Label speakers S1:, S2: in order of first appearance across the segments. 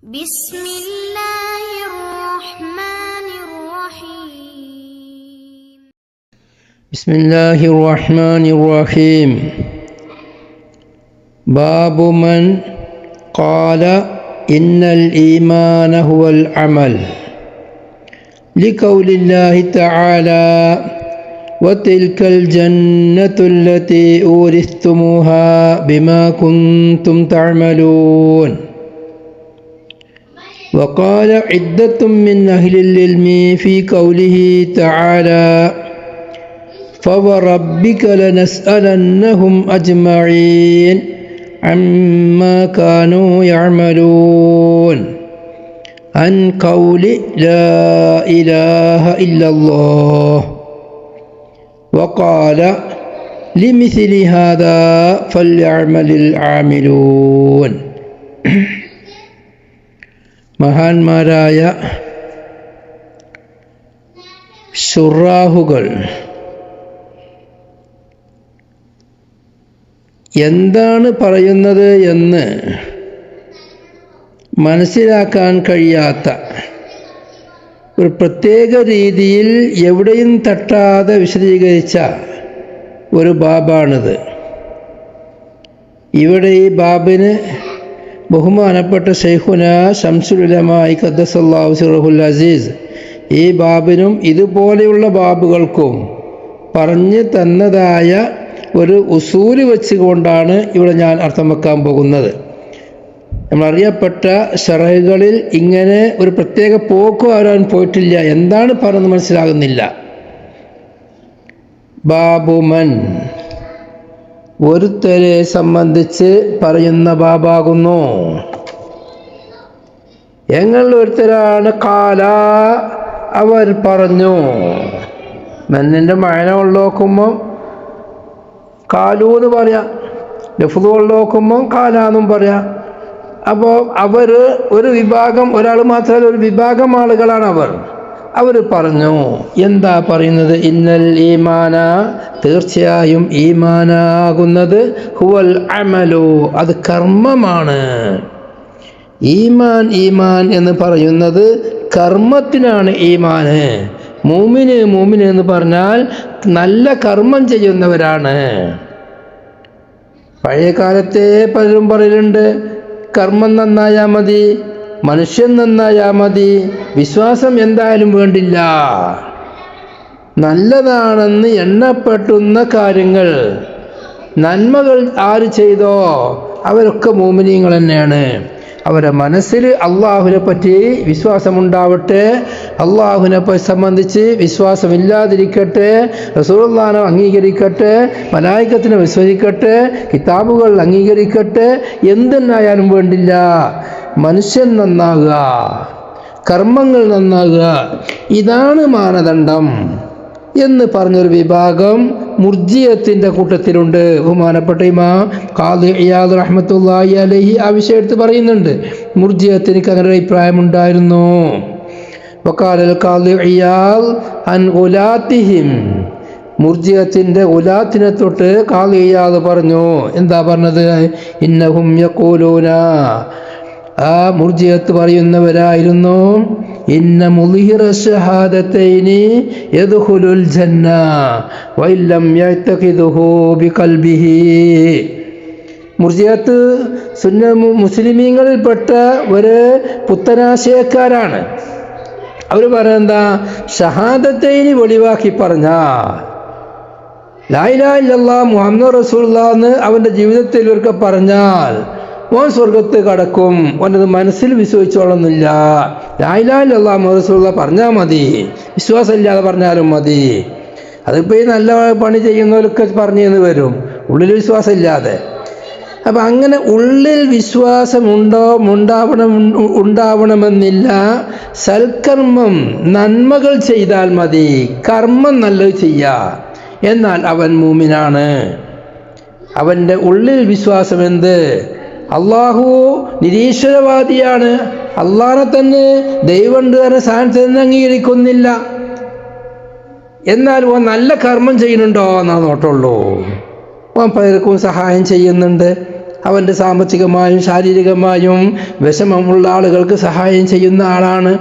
S1: بسم الله الرحمن الرحيم
S2: بسم الله الرحمن الرحيم باب من قال إن الإيمان هو العمل لقول الله تعالى وتلك الجنة التي أورثتموها بما كنتم تعملون وقال عدة من أهل العلم في قوله تعالى فوربك لنسألنهم أجمعين عما كانوا يعملون عن قول لا إله إلا الله وقال لمثل هذا فليعمل العاملون മഹാന്മാരായ ശുറാഹുകൾ എന്താണ് പറയുന്നത് എന്ന് മനസ്സിലാക്കാൻ കഴിയാത്ത ഒരു പ്രത്യേക രീതിയിൽ എവിടെയും തട്ടാതെ വിശദീകരിച്ച ഒരു ബാബാണിത്. ഇവിടെ ഈ ബാബിന് ബഹുമാനപ്പെട്ട ശൈഖുന ശംസുൽ ഉലമാ ഖദ്ദസല്ലാഹു സിറഹുൽ അസീസ് ഈ ബാബിനും ഇതുപോലെയുള്ള ബാബുകൾക്കും പറഞ്ഞു തന്നതായ ഒരു ഉസൂല് വെച്ചുകൊണ്ടാണ് ഇവിടെ ഞാൻ അർത്ഥം വെക്കാൻ പോകുന്നത്. നമ്മളറിയപ്പെട്ട ശറഹുകളിൽ ഇങ്ങനെ ഒരു പ്രത്യേക പോക്ക് വരാൻ പോയിട്ടില്ല. എന്താണ് പറയുന്നത് മനസ്സിലാകുന്നില്ല. ബാബുമൻ ഒരുത്തരെ സംബന്ധിച്ച് പറയുന്ന ബാബാകുന്നു. ഞങ്ങൾ ഒരുത്തരാണ് കാല അവർ പറഞ്ഞു. മെന്നിൻ്റെ മഴന നോക്കുമ്പോൾ കാലു എന്ന് പറയാം, ലഫ്ദ് നോക്കുമ്പോൾ കാലാന്നും പറയാം. അപ്പോൾ അവർ ഒരു വിഭാഗം, ഒരാൾ മാത്രമല്ല ഒരു വിഭാഗം ആളുകളാണ് അവർ പറഞ്ഞു. എന്താ പറയുന്നത്? ഇന്നൽ ഈമാന തീർച്ചയായും ഈമാനാകുന്നത് ഹുവൽ അമലു അത് കർമ്മമാണ്. ഈമാൻ എന്ന് പറയുന്നത് കർമ്മത്തിനാണ് ഈമാന്. മൂമിന് എന്ന് പറഞ്ഞാൽ നല്ല കർമ്മം ചെയ്യുന്നവരാണ്. പഴയ കാലത്തെ പലരും പറയലുണ്ട് കർമ്മം നന്നായാൽ മതി, മനുഷ്യൻ നന്നായാൽ മതി, വിശ്വാസം എന്തായാലും വേണ്ടില്ല. നല്ലതാണെന്ന് എണ്ണപ്പെട്ടുന്ന കാര്യങ്ങൾ, നന്മകൾ ആര് ചെയ്തോ അവരൊക്കെ മോമിനീങ്ങൾ തന്നെയാണ്. അവരുടെ മനസ്സിൽ അള്ളാഹുവിനെ പറ്റി വിശ്വാസമുണ്ടാവട്ടെ, അള്ളാഹുവിനെ സംബന്ധിച്ച് വിശ്വാസമില്ലാതിരിക്കട്ടെ, റസൂലുള്ളാഹിനെ അംഗീകരിക്കട്ടെ, മലായികത്തിനെ വിശ്വസിക്കട്ടെ, കിതാബുകൾ അംഗീകരിക്കട്ടെ, എന്തെന്നായാലും വേണ്ടില്ല, മനുഷ്യൻ നന്നാകുക, കർമ്മങ്ങൾ നന്നാകുക, ഇതാണ് മാനദണ്ഡം എന്ന് പറഞ്ഞൊരു വിഭാഗം മുർജിയത്തിൻ്റെ കൂട്ടത്തിലുണ്ട്. ബഹുമാനപ്പെട്ട ഇമാം ഖാദി ഇയാദ് റഹ്മത്തുള്ളാഹി അലൈഹി ആ വിഷയം എടുത്ത് പറയുന്നുണ്ട്. മുർജിയത്തിന് അങ്ങനെ ഒരു അഭിപ്രായമുണ്ടായിരുന്നു. വഖാലൽ ഖാദി ഇയാദ് അൻ ഉലാത്തിഹിം മുർജിയത്തിൻ്റെ ഉലാത്തിനെ തൊട്ട് ഖാദി ഇയാദ് പറഞ്ഞു. എന്താ പറഞ്ഞത്? ഇന്നഹും യഖൂലൂന ആ മുർജിയത്ത് പറയുന്നവരായിരുന്നു ഇന്ന മുളിഹിറ ഷഹാദത്തൈനി യദ്ഖുലുൽ ജന്ന വഇല്ലം യഅ്തഖിദുഹു ബിഖൽബിഹി. മുർജിയത്ത് സുന്ന മുസ്ലിമീങ്ങളിൽപ്പെട്ട ഒരു പുത്തനാശയക്കാരാണ്. അവർ പറയുന്നതാ, ഷഹാദത്തൈനി വെളിവാക്കി പറഞ്ഞാൽ ലാ ഇലാഹ ഇല്ലല്ലാഹ് മുഹമ്മദ് റസൂലുള്ളാഹ് എന്ന് അവൻ്റെ ജീവിതത്തിൽ ഇവർക്ക് പറഞ്ഞാൽ ഓൻ സ്വർഗത്ത് കടക്കും. ഓനത് മനസ്സിൽ വിശ്വസിച്ചോളന്നില്ല. ലാ ഇലാഹ ഇല്ലല്ലാഹ് മുഹമ്മദ് റസൂലുള്ളാഹ് പറഞ്ഞാൽ മതി, വിശ്വാസമില്ലാതെ പറഞ്ഞാലും മതി. അതിപ്പോൾ ഈ നല്ല പണി ചെയ്യുന്നവരൊക്കെ പറഞ്ഞെന്ന് വരും, ഉള്ളിൽ വിശ്വാസം ഇല്ലാതെ. അപ്പം അങ്ങനെ ഉള്ളിൽ വിശ്വാസം ഉണ്ടാവണമെന്നില്ല. സൽക്കർമ്മം നന്മകൾ ചെയ്താൽ മതി, കർമ്മം നല്ലത് ചെയ്യുക, എന്നാൽ അവൻ മൂമിനാണ്. അവൻ്റെ ഉള്ളിൽ വിശ്വാസം എന്ത്? അള്ളാഹു നിരീശ്വരവാദിയാണ്, അള്ളാഹിനെ തന്നെ ദൈവമുണ്ട് എന്ന സ്ഥാനത്ത് നിന്ന് അംഗീകരിക്കുന്നില്ല. എന്നാൽ ഓൻ നല്ല കർമ്മം ചെയ്യുന്നുണ്ടോ എന്നാ നോട്ടുള്ളൂ. ഓൻ പലർക്കും സഹായം ചെയ്യുന്നുണ്ട്, അവൻ്റെ സാമ്പത്തികമായും ശാരീരികമായും വിഷമമുള്ള ആളുകൾക്ക് സഹായം ചെയ്യുന്ന ആളാണ്.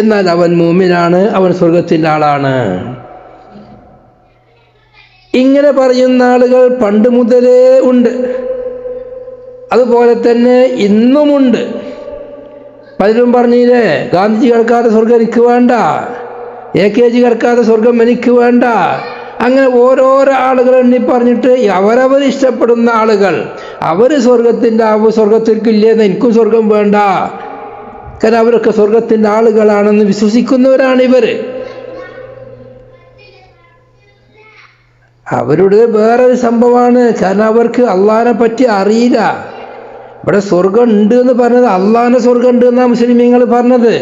S2: എന്നാൽ അവൻ മുഅ്മിനാണ്, അവൻ സ്വർഗത്തിൻ്റെ ആളാണ്. ഇങ്ങനെ പറയുന്ന ആളുകൾ പണ്ട് മുതലേ ഉണ്ട്. അതുപോലെ തന്നെ ഇന്നുമുണ്ട്. പലരും പറഞ്ഞില്ലേ, ഗാന്ധിജി കിടക്കാതെ സ്വർഗം എനിക്ക് വേണ്ട, AKG കിടക്കാതെ സ്വർഗം എനിക്ക് വേണ്ട. അങ്ങനെ ഓരോരോ ആളുകൾ എണ്ണി പറഞ്ഞിട്ട് അവരവർ ഇഷ്ടപ്പെടുന്ന ആളുകൾ അവർ സ്വർഗത്തിലേക്കില്ലേന്ന് എനിക്കും സ്വർഗം വേണ്ട, കാരണം അവരൊക്കെ സ്വർഗത്തിൻ്റെ ആളുകളാണെന്ന് വിശ്വസിക്കുന്നവരാണ് ഇവർ. അവരുടെ വേറൊരു സംഭവമാണ്, കാരണം അവർക്ക് അള്ളാഹിനെ പറ്റി അറിയില്ല. ഇവിടെ സ്വർഗം ഉണ്ട് എന്ന് പറഞ്ഞത് അള്ളാഹിൻ്റെ സ്വർഗം ഉണ്ട് എന്നാണ് മുസ്ലിമീങ്ങൾ പറഞ്ഞത്.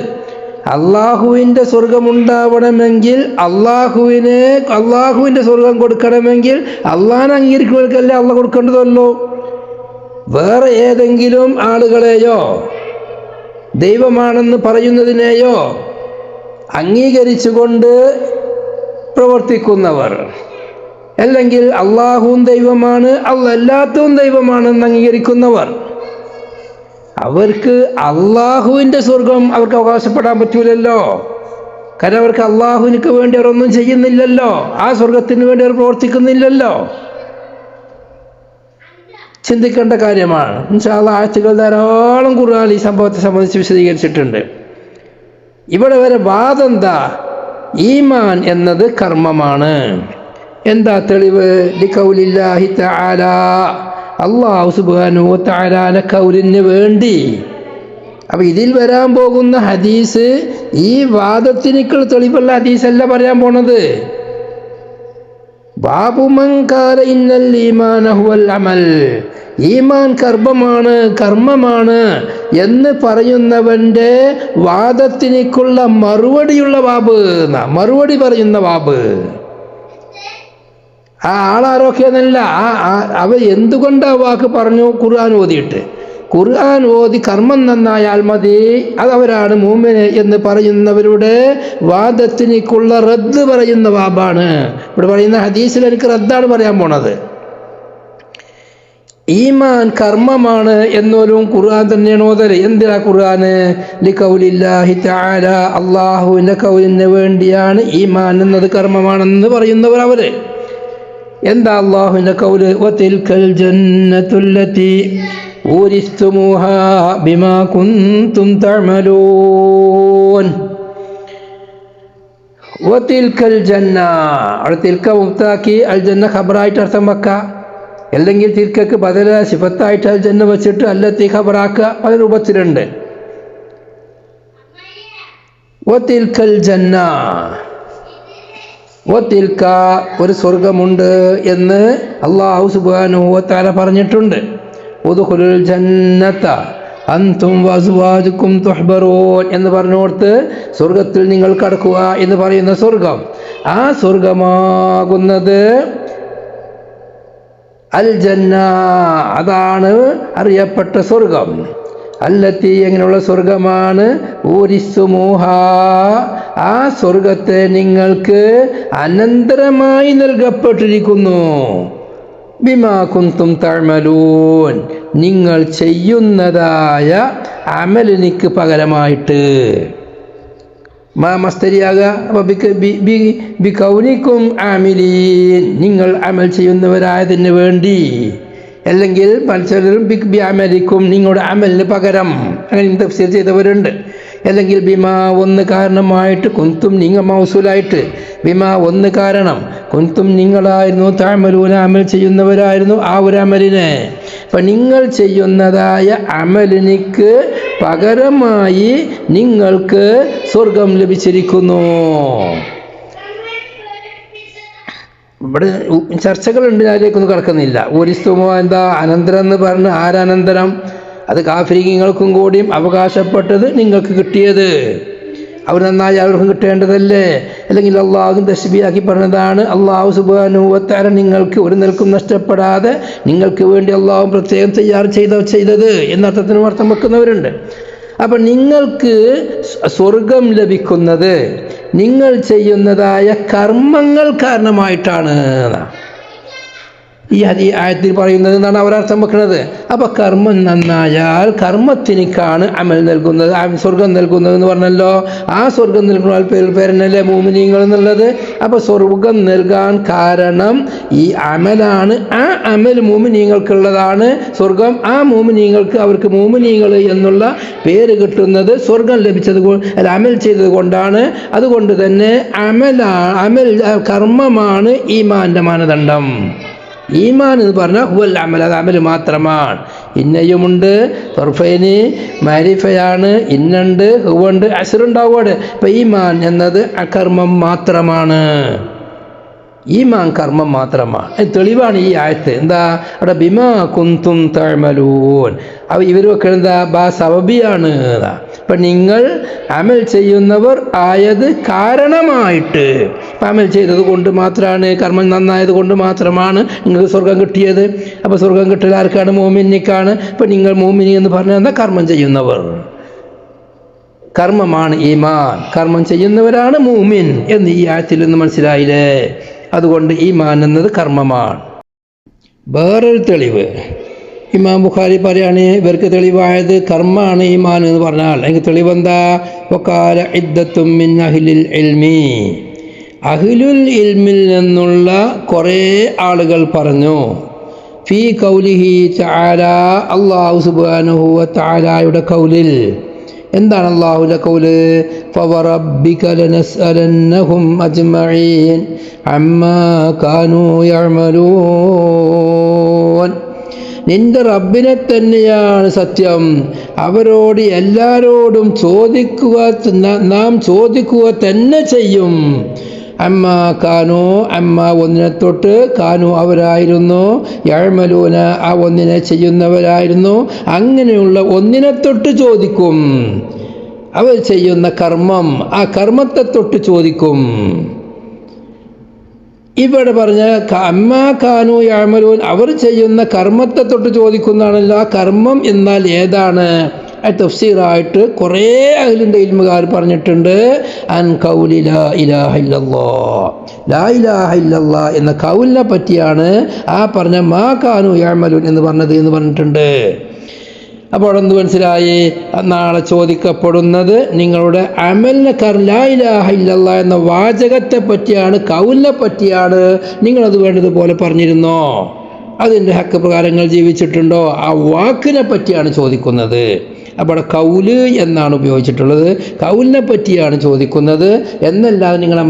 S2: അള്ളാഹുവിൻ്റെ സ്വർഗമുണ്ടാവണമെങ്കിൽ അള്ളാഹുവിൻ്റെ സ്വർഗം കൊടുക്കണമെങ്കിൽ അള്ളാഹിനെ അംഗീകരിക്കുന്നവർക്കല്ലേ അള്ളാഹ് കൊടുക്കേണ്ടതല്ലോ. വേറെ ഏതെങ്കിലും ആളുകളെയോ ദൈവമാണെന്ന് പറയുന്നതിനെയോ അംഗീകരിച്ചുകൊണ്ട് പ്രവർത്തിക്കുന്നവർ, അല്ലെങ്കിൽ അള്ളാഹുവും ദൈവമാണ് അല്ലാത്തതും ദൈവമാണെന്ന് അംഗീകരിക്കുന്നവർ, അവർക്ക് അള്ളാഹുവിൻ്റെ സ്വർഗം അവർക്ക് അവകാശപ്പെടാൻ പറ്റൂലല്ലോ. കാരണം അവർക്ക് അള്ളാഹുവിനക്ക് വേണ്ടി അവരൊന്നും ചെയ്യുന്നില്ലല്ലോ, ആ സ്വർഗത്തിന് വേണ്ടി അവർ പ്രവർത്തിക്കുന്നില്ലല്ലോ. ചിന്തിക്കേണ്ട കാര്യമാണ്. ഇൻഷാ അല്ലാഹ് ആയത്തുകൾ ധാരാളം ഖുർആനിൽ ഈ സംഭവത്തെ സംബന്ധിച്ച് വിശദീകരിച്ചിട്ടുണ്ട്. ഇവിടെ വരെ വാദം എന്താ? ഈമാൻ എന്നത് കർമ്മമാണ്. എന്താ തെളിവ്? ലിഖൗലില്ലാഹി തആല, അല്ലാഹു സുബ്ഹാനഹു വ തആലാന്റെ ഖൗലിന് വേണ്ടി. അപ്പൊ ഇതിൽ വരാൻ പോകുന്ന ഹദീസ് ഈ വാദത്തിനുള്ള തെളിവുള്ള ഹദീസല്ല പറയാൻ പോണത്. ബാബു മൻ ഖാല ഇന്നൽ ഈമാന ഹുവൽ അമൽ, ഈമാൻ കർമ്മമാണ് എന്ന് പറയുന്നവന്റെ വാദത്തിനുള്ള മറുപടിയുള്ള ബാബ്, മറുപടി പറയുന്ന ബാബ്. ആ ആളാരോക്കെന്നല്ല, അവർ എന്തുകൊണ്ട് ആ വാക്ക് പറഞ്ഞു? ഖുർആൻ ഓതിയിട്ട്. ഖുർആൻ ഓതി കർമ്മം നന്നായാൽ മതി, അതവരാണ് മുഅ്മിൻ എന്ന് പറയുന്നവരുടെ വാദത്തിനുള്ള റദ്ദ് പറയുന്ന ബാബാണ് ഇവിടെ പറയുന്ന ഹദീസിൽ. എനിക്ക് റദ്ദാണ് പറയാൻ പോണത്. ഈമാൻ കർമ്മമാണ് എന്നൊരു ഖുർആൻ തന്നെയാണ് ഓതല്. എന്തിനാ ഖുർആന്? ലിഖൗലില്ലാഹി തആല, അള്ളാഹുവിൻ്റെ ഖൗലിന് വേണ്ടിയാണ് ഈമാൻ എന്നത് കർമ്മമാണെന്ന് പറയുന്നവർ അവര്. എന്താ അള്ളാഹുവിൻ്റെ ഖൗല്? വതിൽകൽ ജന്നത്തുല്ലതി ഊരിസ്തുമൂഹാ ബിമാ കുൻതും തഅമലൂൻ. വതിൽകൽ ജന്ന, അവിടെ തിൽക്ക മുബ്താക്കി അൽ ജന്ന ഖബറായിട്ട് അർത്ഥം വെക്കുക, അല്ലെങ്കിൽ തിൽക്കക്ക് ബദല സിഫത്തായിട്ട് അൽ ജന്ന വെച്ചിട്ട് അല്ലത്തി ഖബറാക്കുക. പല രൂപത്തിലുണ്ട്. വതിൽകൽ ജന്ന, വതിൽക ഒരു സ്വർഗമുണ്ട് എന്ന് അല്ലാഹു സുബ്ഹാനഹു വ തആല പറഞ്ഞിട്ടുണ്ട്. ഉദ്ഖുലുൽ ജന്നത അൻതും വഅസ്വാജുകും തുഹ്ബറൂൻ എന്ന് പറഞ്ഞോർത്ത് സ്വർഗത്തിൽ നിങ്ങൾ കടക്കുക എന്ന് പറയുന്ന സ്വർഗം, ആ സ്വർഗമാകുന്നത് അൽ ജന്ന, അതാണ് അറിയപ്പെട്ട സ്വർഗം. അല്ലത്തി, എങ്ങനെയുള്ള സ്വർഗമാണ്? ഊരിസ്തുമൂഹ, ആ സ്വർഗത്തെ നിങ്ങൾക്ക് അനന്തരമായി നൽകപ്പെട്ടിരിക്കുന്നു. ബിമാ കുൻതും തഅമലൂൻ, നിങ്ങൾ ചെയ്യുന്നതായ അമലിനിക്ക് പകരമായിട്ട്. മസ്തരിയാകുക. അപ്പോൾ ബികൗനിക്കും ആമിലീൻ, നിങ്ങൾ അമൽ ചെയ്യുന്നവരായതിന് വേണ്ടി. അല്ലെങ്കിൽ മത്സരം ബി അമലിക്കും, നിങ്ങളുടെ അമലിന് പകരം, അങ്ങനെ തഫ്സീർ ചെയ്തവരുണ്ട്. അല്ലെങ്കിൽ ബിമാ ഒന്ന് കാരണമായിട്ട്, കുന്തും നിങ്ങൾ മൗസൂലായിട്ട്, ബിമാ ഒന്ന് കാരണം, കുന്തും നിങ്ങളായിരുന്നു തഅമലൂന അമൽ ചെയ്യുന്നവരായിരുന്നു ആ ഒരു അമലിനെ. അപ്പം നിങ്ങൾ ചെയ്യുന്നതായ അമലിനിക്ക് പകരമായി നിങ്ങൾക്ക് സ്വർഗം ലഭിച്ചിരിക്കുന്നു. ഇവിടെ ചർച്ചകളുണ്ട്, അതിലേക്കൊന്നും കിടക്കുന്നില്ല. ഊരിസ്തുമോ എന്താ അനന്തരം എന്ന് പറഞ്ഞ് ആരനന്തരം? അത് കാഫിരീങ്ങൾക്കും കൂടിയും അവകാശപ്പെട്ടത് നിങ്ങൾക്ക് കിട്ടിയത്. അവർ നന്നായി അവർക്കും കിട്ടേണ്ടതല്ലേ? അല്ലെങ്കിൽ അള്ളാഹു തശ്ബീഹാക്കി പറഞ്ഞതാണ്. അള്ളാഹു സുബ്ഹാനഹു വ തആല നിങ്ങൾക്ക് ഒരു നിൽക്കും നഷ്ടപ്പെടാതെ നിങ്ങൾക്ക് വേണ്ടി അള്ളാഹു പ്രത്യേകം തയ്യാർ ചെയ്തത് എന്നർത്ഥത്തിനും അർത്ഥം വെക്കുന്നവരുണ്ട്. അപ്പം നിങ്ങൾക്ക് സ്വർഗം ലഭിക്കുന്നത് നിങ്ങൾ ചെയ്യുന്നതായ കർമ്മങ്ങൾ കാരണമായിട്ടാണ്. ഈ ആയത്തിൽ പറയുന്നത് എന്നാണ് അവർ അർത്ഥം വെക്കുന്നത്. അപ്പം കർമ്മം നന്നായാൽ കർമ്മത്തിനേക്കാണ് അമൽ നൽകുന്നത്, സ്വർഗം നൽകുന്നത് എന്ന് പറഞ്ഞല്ലോ. ആ സ്വർഗം നൽകുന്ന പേരനല്ലേ മോമിനീങ്ങൾ എന്നുള്ളത്. അപ്പം സ്വർഗം നൽകാൻ കാരണം ഈ അമലാണ്. ആ അമൽ മോമിനീങ്ങൾക്കുള്ളതാണ് സ്വർഗം. ആ മോമിനീങ്ങൾക്ക് അവർക്ക് മോമിനീങ്ങൾ എന്നുള്ള പേര് കിട്ടുന്നത് സ്വർഗം ലഭിച്ചത് അമൽ ചെയ്തത് കൊണ്ടാണ്. അതുകൊണ്ട് തന്നെ അമൽ കർമ്മമാണ് ഈമാന്റെ മാനദണ്ഡം. ഈമാൻ എന്ന് പറഞ്ഞാൽ ഹുവൽ അമൽ, അത് അമൽ മാത്രമാണ്. ഇന്നയുമുണ്ട്, തൊർഫൈന് മാരിഫയാണ്, ഇന്നുണ്ട്, ഹുവുണ്ട്, അസ്റുണ്ടാവും അവിടെ. ഇപ്പം ഈമാൻ എന്നത് അകർമ്മം മാത്രമാണ്. ഈമാൻ കർമ്മം മാത്രമാണ്. തെളിവാണ് ഈ ആയത്ത്. എന്താ അവിടെ ബിമാ കുന്തും തഅമലൂൻ. അപ്പോൾ ഇവരൊക്കെ എന്താ സബബിയാണ്. അപ്പം നിങ്ങൾ അമൽ ചെയ്യുന്നവർ ആയത് കാരണമായിട്ട്. അപ്പം അമൽ ചെയ്തത് കൊണ്ട് മാത്രമാണ്, കർമ്മം നന്നായത് കൊണ്ട് മാത്രമാണ് നിങ്ങൾക്ക് സ്വർഗം കിട്ടിയത്. അപ്പോൾ സ്വർഗം കിട്ടൽ ആർക്കാണ്? മോമിനിക്കാണ്. അപ്പം നിങ്ങൾ മോമിനി എന്ന് പറഞ്ഞാൽ എന്താ? കർമ്മം ചെയ്യുന്നവർ. കർമ്മമാണ് ഈമാൻ, കർമ്മം ചെയ്യുന്നവരാണ് മൂമിൻ എന്ന് ഈ ആയത്തിൽ നിന്ന് മനസ്സിലായില്ലേ? അതുകൊണ്ട് ഈമാൻ എന്നത് കർമ്മമാണ്. വേറൊരു തെളിവ് ഇമാം ബുഖാരി പറയാണ്, ഇവർക്ക് തെളിവായത് കർമ്മമാണ് ഈമാൻ എന്ന് പറഞ്ഞാൽ. എനിക്ക് തെളിവെന്താ? വഖാല ഇദ്ദത്തും മിൻ അഹ്ലിൽ ഇൽമി. അഹ്ലുൽ ഇൽമിൽ നിന്നുള്ള കുറേ ആളുകൾ പറഞ്ഞു. ഫീ കൗലിഹി തആല, അല്ലാഹു സുബ്ഹാനഹു വ തആലയുടെ കൗലിൽ. എന്താണ് അല്ലാഹുവിൻ്റെ കൗല്? ഫവറബ്ബിക ലനസ്അലന്നഹും അജ്മഈൻ അമ്മാ കാനൂ യഅമലൂൻ. നിന്റെ റബ്ബിനെ തന്നെയാണ് സത്യം, അവരോട് എല്ലാവരോടും നാം ചോദിക്കുക തന്നെ ചെയ്യും. അമ്മ കാനു, അമ്മ ഒന്നിനെ തൊട്ട്, കാനു അവരായിരുന്നു, യഅമലൂന ആ ഒന്നിനെ ചെയ്യുന്നവരായിരുന്നു. അങ്ങനെയുള്ള ഒന്നിനെ തൊട്ട് ചോദിക്കും. അവർ ചെയ്യുന്ന കർമ്മം, ആ കർമ്മത്തെ തൊട്ട് ചോദിക്കും. ഇവിടെ പറഞ്ഞ അമ്മ കാനു യഅമലൂൻ, അവർ ചെയ്യുന്ന കർമ്മത്തെ തൊട്ട് ചോദിക്കുന്നതാണല്ലോ. ആ കർമ്മം എന്നാൽ ഏതാണ്? തഫ്സീറായിട്ട് കുറേ അഹ്ലിൻ്റെ ഇൽമുകാർ പറഞ്ഞിട്ടുണ്ട്. അൻ ഖൗലി ലാ ഇലാഹ ഇല്ലല്ലാഹ്, ലാ ഇലാഹ ഇല്ലല്ലാഹ് എന്ന ഖൗലിനെ പറ്റിയാണ് ആ പറഞ്ഞ മാ കാനു യഅമലൂൻ എന്ന് പറഞ്ഞിട്ടുണ്ട്. അപ്പോൾ എന്ത് മനസ്സിലായി? നാളെ ചോദിക്കപ്പെടുന്നത് നിങ്ങളുടെ അമലിനെ ലാ ഇലാഹ ഇല്ലല്ലാഹ് എന്ന വാചകത്തെ പറ്റിയാണ്, ഖൗലിനെ പറ്റിയാണ്. നിങ്ങളത് വേണ്ടതുപോലെ പറഞ്ഞിരുന്നോ? അതിൻ്റെ ഹക്ക് പ്രകാരങ്ങൾ ജീവിച്ചിട്ടുണ്ടോ? ആ വാക്കിനെ പറ്റിയാണ് ചോദിക്കുന്നത്. അപ്പോൾ കൗല് എന്നാണ് ഉപയോഗിച്ചിട്ടുള്ളത്. കൗലിനെ പറ്റിയാണ് ചോദിക്കുന്നത് എന്നല്ലാതെ നിങ്ങളുടെ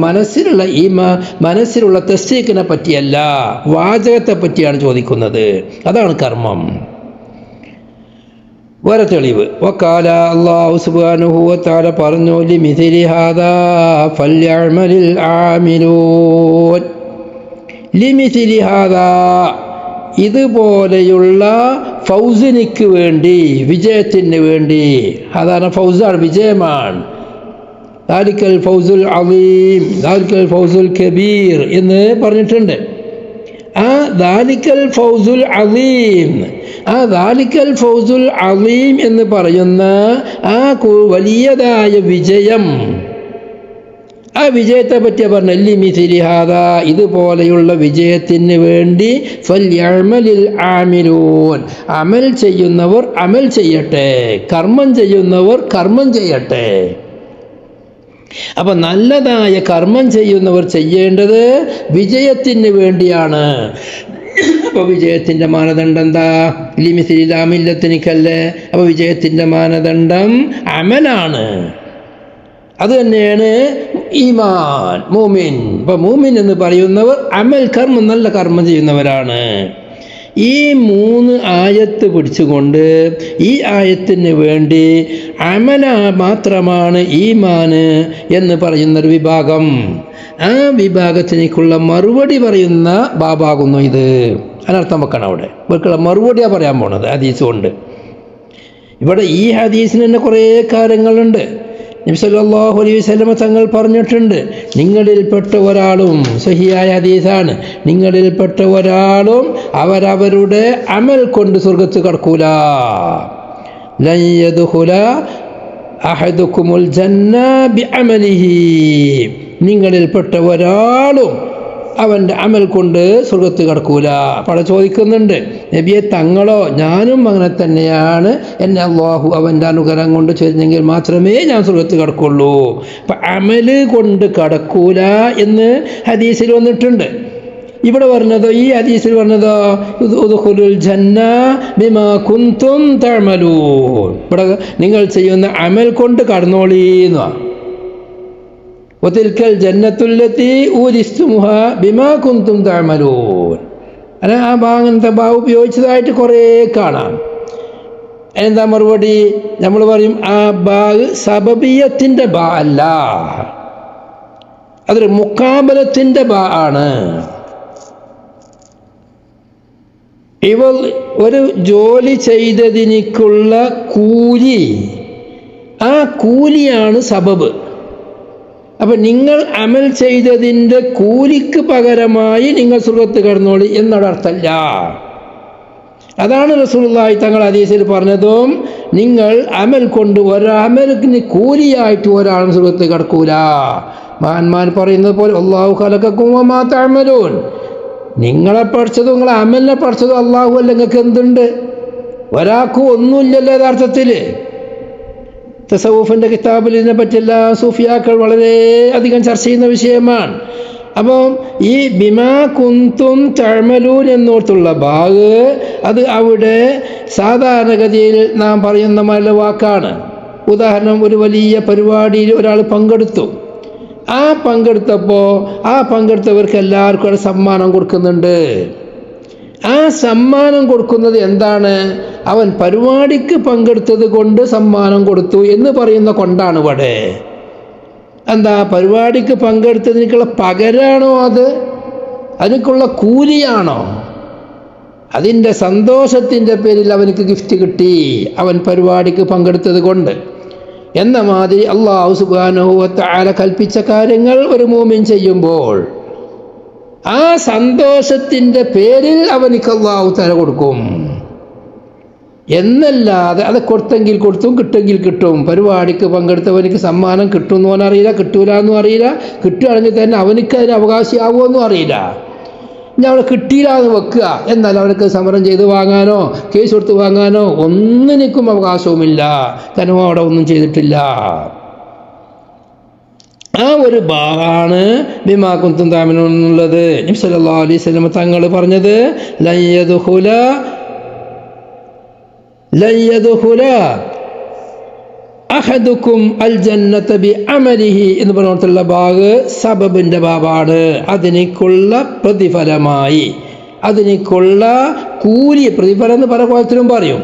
S2: മനസ്സിലുള്ള തസ്ദീഖിനെ പറ്റിയല്ല, വാചകത്തെ പറ്റിയാണ് ചോദിക്കുന്നത്. അതാണ് കർമ്മം. വേറെ തെളിവ് വഖാല, അല്ലാഹു സുബ്ഹാനഹു വ തആല പറഞ്ഞു, ലിമിഥിലി ഹാദാ ഫൽയഅമലിൽ ആമിലൂൻ. ലിമിഥിലി ഹാദാ, ഇതുപോലെയുള്ള ഫൗസിനിക്ക് വേണ്ടി, വിജയത്തിന് വേണ്ടി. സാധാരണ ഫൗസാണ്, വിജയമാണ്. ദാലിക്കൽ ഫൗസുൽ അളീം, ദാലിക്കൽ ഫൗസുൽ കബീർ എന്ന് പറഞ്ഞിട്ടുണ്ട്. ആ ദാലിക്കൽ ഫൗസുൽ അളീം, ആ ദാലിക്കൽ ഫൗസുൽ അളീം എന്ന് പറയുന്ന ആ വലിയതായ വിജയം, ആ വിജയത്തെ പറ്റിയ പറഞ്ഞ ലിമിഥിലി ഹാദാ, ഇതുപോലെയുള്ള വിജയത്തിന് വേണ്ടി ഫൽയഅമലിൽ ആമിലൂൻ, അമൽ ചെയ്യുന്നവർ അമൽ ചെയ്യട്ടെ, കർമ്മം ചെയ്യുന്നവർ കർമ്മം ചെയ്യട്ടെ. അപ്പൊ നല്ലതായ കർമ്മം ചെയ്യുന്നവർ ചെയ്യേണ്ടത് വിജയത്തിന് വേണ്ടിയാണ്. അപ്പൊ വിജയത്തിന്റെ മാനദണ്ഡം എന്താ? ലിമിഥിലി ലാമില്ലത്തിനിക്കല്ലേ. അപ്പൊ വിജയത്തിന്റെ മാനദണ്ഡം അമലാണ്. അത് തന്നെയാണ് ഈമാൻ, മൂമിൻ. അപ്പൊ മൂമിൻ എന്ന് പറയുന്നവർ അമൽ കർമ്മം, നല്ല കർമ്മം ചെയ്യുന്നവരാണ്. ഈ 3 ആയത്ത് പിടിച്ചുകൊണ്ട് ഈ ആയത്തിന് വേണ്ടി അമല മാത്രമാണ് ഈമാന് എന്ന് പറയുന്നൊരു വിഭാഗം, ആ വിഭാഗത്തിനേക്കുള്ള മറുപടി പറയുന്ന ബാബാകുന്നു ഇത്. അതിനർത്ഥം വെക്കണം. അവിടെ ഇവർക്കുള്ള മറുപടിയാണ് പറയാൻ പോണത് ഹദീസ് കൊണ്ട്. ഇവിടെ ഈ ഹദീസിന് തന്നെ കുറേ കാര്യങ്ങളുണ്ട്. നബി സല്ലല്ലാഹു അലൈഹി വസല്ലമ തങ്ങൾ പറഞ്ഞിട്ടുണ്ട്, നിങ്ങളിൽപ്പെട്ട ഒരാളും, സഹിയായ ഹദീസാണ്, നിങ്ങളിൽപ്പെട്ട ഒരാളും അവരവരുടെ അമൽ കൊണ്ട് സ്വർഗ്ഗത്തിൽ കടക്കൂല. ലൻ യദ്ഖുല അഹദുകുമുൽ ജന്ന ബിഅമലിഹി, നിങ്ങളിൽപ്പെട്ട ഒരാളും അവൻ്റെ അമൽ കൊണ്ട് സ്വർഗത്ത് കടക്കൂല. അപ്പോൾ ചോദിക്കുന്നുണ്ട്, നബിയെ തങ്ങളോ? ഞാനും അങ്ങനെ തന്നെയാണ്. എന്നെ അല്ലാഹു അവൻ്റെ അനുഗ്രഹം കൊണ്ട് ചേരുന്നെങ്കിൽ മാത്രമേ ഞാൻ സ്വർഗത്ത് കടക്കുള്ളൂ. അപ്പം അമല് കൊണ്ട് കടക്കൂല എന്ന് ഹദീസിൽ വന്നിട്ടുണ്ട്. ഇവിടെ പറഞ്ഞതോ, ഈ ഹദീസിൽ പറഞ്ഞതോ ഉദ്ഖുലുൽ ജന്ന ബിമാ കുന്തും തഅമലൂൻ, ഇവിടെ നിങ്ങൾ ചെയ്യുന്ന അമൽ കൊണ്ട് കടന്നോളീന്നാണ്. വതിൽക്കൽ ജന്നത്തുല്ലത്തി ഊരിസ്തുമുഹാ ബിമാ കുന്തും തഅമലൂൻ. ആ അങ്ങനത്തെ ഉപയോഗിച്ചതായിട്ട് കുറേ കാണാം. എന്താ മറുപടി? നമ്മൾ പറയും ആ സബബിയത്തിൻ്റെ അല്ല, അതൊരു മുക്കാബലത്തിൻ്റെ ആണ്. ഇവർ ഒരു ജോലി ചെയ്തതിനുള്ള കൂലി, ആ കൂലിയാണ് സബബ്. അപ്പം നിങ്ങൾ അമൽ ചെയ്തതിൻ്റെ കൂലിക്ക് പകരമായി നിങ്ങൾ സ്വർഗ്ഗത്ത് കടന്നോളി എന്നൊരർത്ഥമല്ല. അതാണ് റസൂലുള്ളാഹി തങ്ങൾ ഹദീസിൽ പറഞ്ഞതും, നിങ്ങൾ അമൽ കൊണ്ട് ഒരമലിന് കൂലിയായിട്ട് ഒരാളും സ്വർഗ്ഗത്ത് കടക്കൂല. മഹാന്മാർ പറയുന്നത് പോലെ അല്ലാഹു ഖലഖക്കും വമാ തഅമലൂൻ, നിങ്ങളെ പഠിച്ചതും നിങ്ങളെ അമലിനെ പഠിച്ചതും അല്ലാഹു അല്ല. നിങ്ങൾക്ക് എന്തുണ്ട്? ഒരാൾക്കും ഒന്നുമില്ലല്ലോ യഥാർത്ഥത്തിൽ. തസവൂഫിൻ്റെ കിതാബിൽ ഇതിനെ പറ്റിയെല്ലാം സൂഫിയാക്കൾ വളരെ അധികം ചർച്ച ചെയ്യുന്ന വിഷയമാണ്. അപ്പം ഈ ബിമാ കുന്തും തഅമലൂൻ എന്നോർത്തുള്ള ഭാഗ്, അത് അവിടെ സാധാരണഗതിയിൽ നാം പറയുന്ന നല്ല വാക്കാണ്. ഉദാഹരണം, ഒരു വലിയ പരിപാടിയിൽ ഒരാൾ പങ്കെടുത്തു. ആ പങ്കെടുത്തവർക്ക് എല്ലാവർക്കും അവിടെ സമ്മാനം കൊടുക്കുന്നുണ്ട്. ആ സമ്മാനം കൊടുക്കുന്നത് എന്താണ്? അവൻ പരിപാടിക്ക് പങ്കെടുത്തത് കൊണ്ട് സമ്മാനം കൊടുത്തു എന്ന് പറയുന്ന കൊണ്ടാണ് ഇവിടെ. എന്താ, പരിപാടിക്ക് പങ്കെടുത്തതിനുള്ള പകരാണോ അത്? അതിനുള്ള കൂലിയാണോ? അതിൻ്റെ സന്തോഷത്തിൻ്റെ പേരിൽ അവനക്ക് ഗിഫ്റ്റ് കിട്ടി, അവൻ പരിപാടിക്ക് പങ്കെടുത്തത് കൊണ്ട്. എന്ന മാതിരി അല്ലാഹു സുബ്ഹാനഹു വ തആല കൽപ്പിച്ച കാര്യങ്ങൾ ഒരു മുഅ്മിൻ ചെയ്യുമ്പോൾ ആ സന്തോഷത്തിൻ്റെ പേരിൽ അവനിക്ക് അല്ലാഹു തആല കൊടുക്കും എന്നല്ലാതെ അത് കൊടുത്തെങ്കിൽ കൊടുത്തും കിട്ടെങ്കിൽ കിട്ടും. പരിപാടിക്ക് പങ്കെടുത്തവനിക്ക് സമ്മാനം കിട്ടുമെന്നും അവനറിയില്ല, കിട്ടൂല എന്നും അറിയില്ല. കിട്ടുകയാണെങ്കിൽ തന്നെ അവനിക്ക് അതിന് അവകാശിയാവുമെന്നും അറിയില്ല. ഇനി അവളെ കിട്ടിയില്ല എന്ന് വെക്കുക, എന്നാൽ അവനക്ക് സമരം ചെയ്ത് വാങ്ങാനോ കേസ് കൊടുത്ത് വാങ്ങാനോ ഒന്നിനും അവകാശവുമില്ല. കാരണം അവിടെ ഒന്നും ചെയ്തിട്ടില്ല. ആ ഒരു ഭാഗമാണ് ബിമാ കുന്തും തഅമലൂൻ എന്നുള്ളത്. നബി സല്ലല്ലാഹു അലൈഹി വസല്ലം തങ്ങൾ പറഞ്ഞത് ലൻ യദ്ഖുല അഹദുക്കും അൽ ജന്നത ബി അമലിഹി എന്ന് പറഞ്ഞിട്ടുള്ള ഭാഗ് സബബിൻ്റെ ഭാഗമാണ്. അതിനേക്കുള്ള പ്രതിഫലമായി, അതിനേക്കുള്ള കൂലി, പ്രതിഫലം എന്ന് പല കോലത്തിലും പറയും.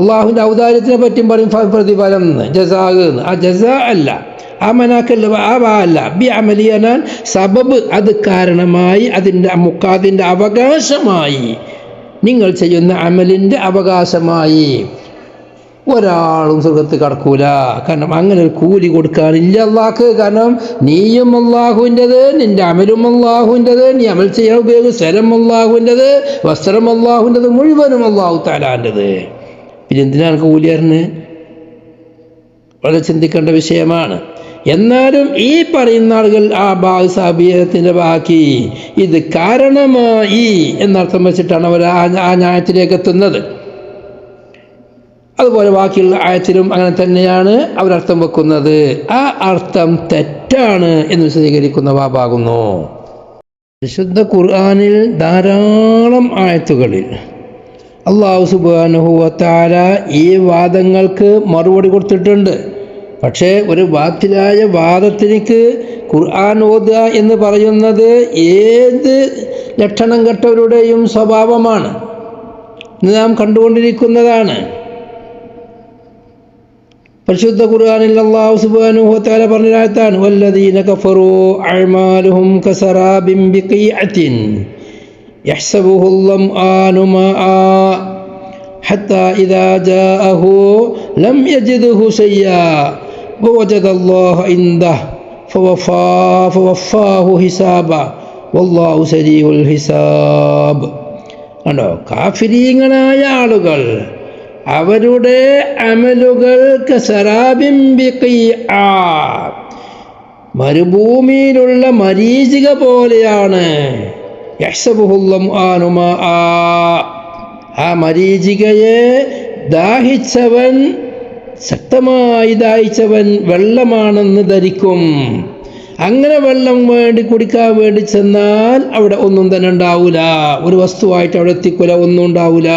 S2: അള്ളാഹുവിൻ്റെ ഔദാര്യത്തിനെ പറ്റിയും പറയും പ്രതിഫലം എന്ന്, ജസാ എന്ന്. ആ ജസാ അല്ല, ആ മനാക്കല്ല, ആ അല്ല. ബി അമലി എന്നാൽ സബബ്, അത് കാരണമായി, അതിൻ്റെ അവകാശമായി, നിങ്ങൾ ചെയ്യുന്ന അമലിൻ്റെ അവകാശമായി ഒരാളും സ്വർഗ്ഗത്ത് കടക്കൂല. കാരണം അങ്ങനെ ഒരു കൂലി കൊടുക്കാനില്ല അള്ളാഹ്ക്ക്. കാരണം നീയും അള്ളാഹുവിൻ്റെത്, നിൻ്റെ അമലും അള്ളാഹുവിൻ്റെത്, നീ അമൽ ചെയ്യാൻ ഉപയോഗിക്കുന്ന സ്ഥലം അള്ളാഹുവിൻ്റെത്, വസ്ത്രം അള്ളാഹുവിൻ്റെത്, മുഴുവനും അള്ളാഹു തആലാൻ്റെത്. പിന്നെ എന്തിനാണ് കൂലി അറിഞ്ഞ്? വളരെ ചിന്തിക്കേണ്ട വിഷയമാണ്. എന്നാലും ഈ പറയുന്ന ആളുകൾ ആ സാബിയത്തിൻ്റെ ബാക്കി ഇത് കാരണമായി എന്നർത്ഥം വെച്ചിട്ടാണ് അവർ ആ ന്യായത്തിലേക്ക് എത്തുന്നത്. അതുപോലെ ബാക്കിയുള്ള ആയത്തിലും അങ്ങനെ തന്നെയാണ് അവരർത്ഥം വെക്കുന്നത്. ആ അർത്ഥം തെറ്റാണ് എന്ന് വിശദീകരിക്കുന്ന ഭാഗമാകുന്നു. വിശുദ്ധ ഖുർആനിൽ ധാരാളം ആയത്തുകളിൽ അല്ലാഹു സുബ്ഹാനഹു വ തആല ഈ വാദങ്ങൾക്ക് മറുപടി കൊടുത്തിട്ടുണ്ട്. പക്ഷേ ഒരു ബാത്തിലായ വാദത്തിലേക്ക് ഖുർആൻ ഓതുക എന്ന് പറയുന്നത് ഏത് ലക്ഷണം കെട്ടവരുടെയും സ്വഭാവമാണ്, ഇന്ന് നാം കണ്ടുകൊണ്ടിരിക്കുന്നതാണ്. പരിശുദ്ധ ഖുർആനിൽ അല്ലാഹു സുബ്ഹാനഹു വ തആല പറഞ്ഞ ആയത്താണ് വല്ലദീന കഫറൂ അഅ്മാലുഹും കസറാബിൻ ബിഖീഅത്തിൻ യഹ്സബുഹു അൽ-ളംആനു മാആ ഹത്താ ഇദാ ജാഅഹു ലം യജിദ്ഹു ശൈആ വവജദ അല്ലാഹ ഇൻദഹു ഫവഫാഹു ഹിസാബ വല്ലാഹു സരീഉൽ ഹിസാബ്. കണ്ടോ, കാഫിരീങ്ങളായ ആളുകൾ അവരുടെ അമലുകൾ കസറാബിൻ ബിഖീഅ, മരുഭൂമിയിലുള്ള മരീചിക പോലെയാണ്. യഹ്സബുഹുൽ മാആ, ആ മരീചികയെ ദാഹിച്ചവൻ, ശക്തമായി ദാഹിച്ചവൻ വെള്ളമാണെന്ന് ധരിക്കും. അങ്ങനെ വെള്ളം കുടിക്കാൻ വേണ്ടി ചെന്നാൽ അവിടെ ഒന്നും തന്നെ ഉണ്ടാവില്ല, ഒരു വസ്തുവായിട്ട് അവിടെ എത്തിക്കൂല, ഒന്നും ഉണ്ടാവില്ല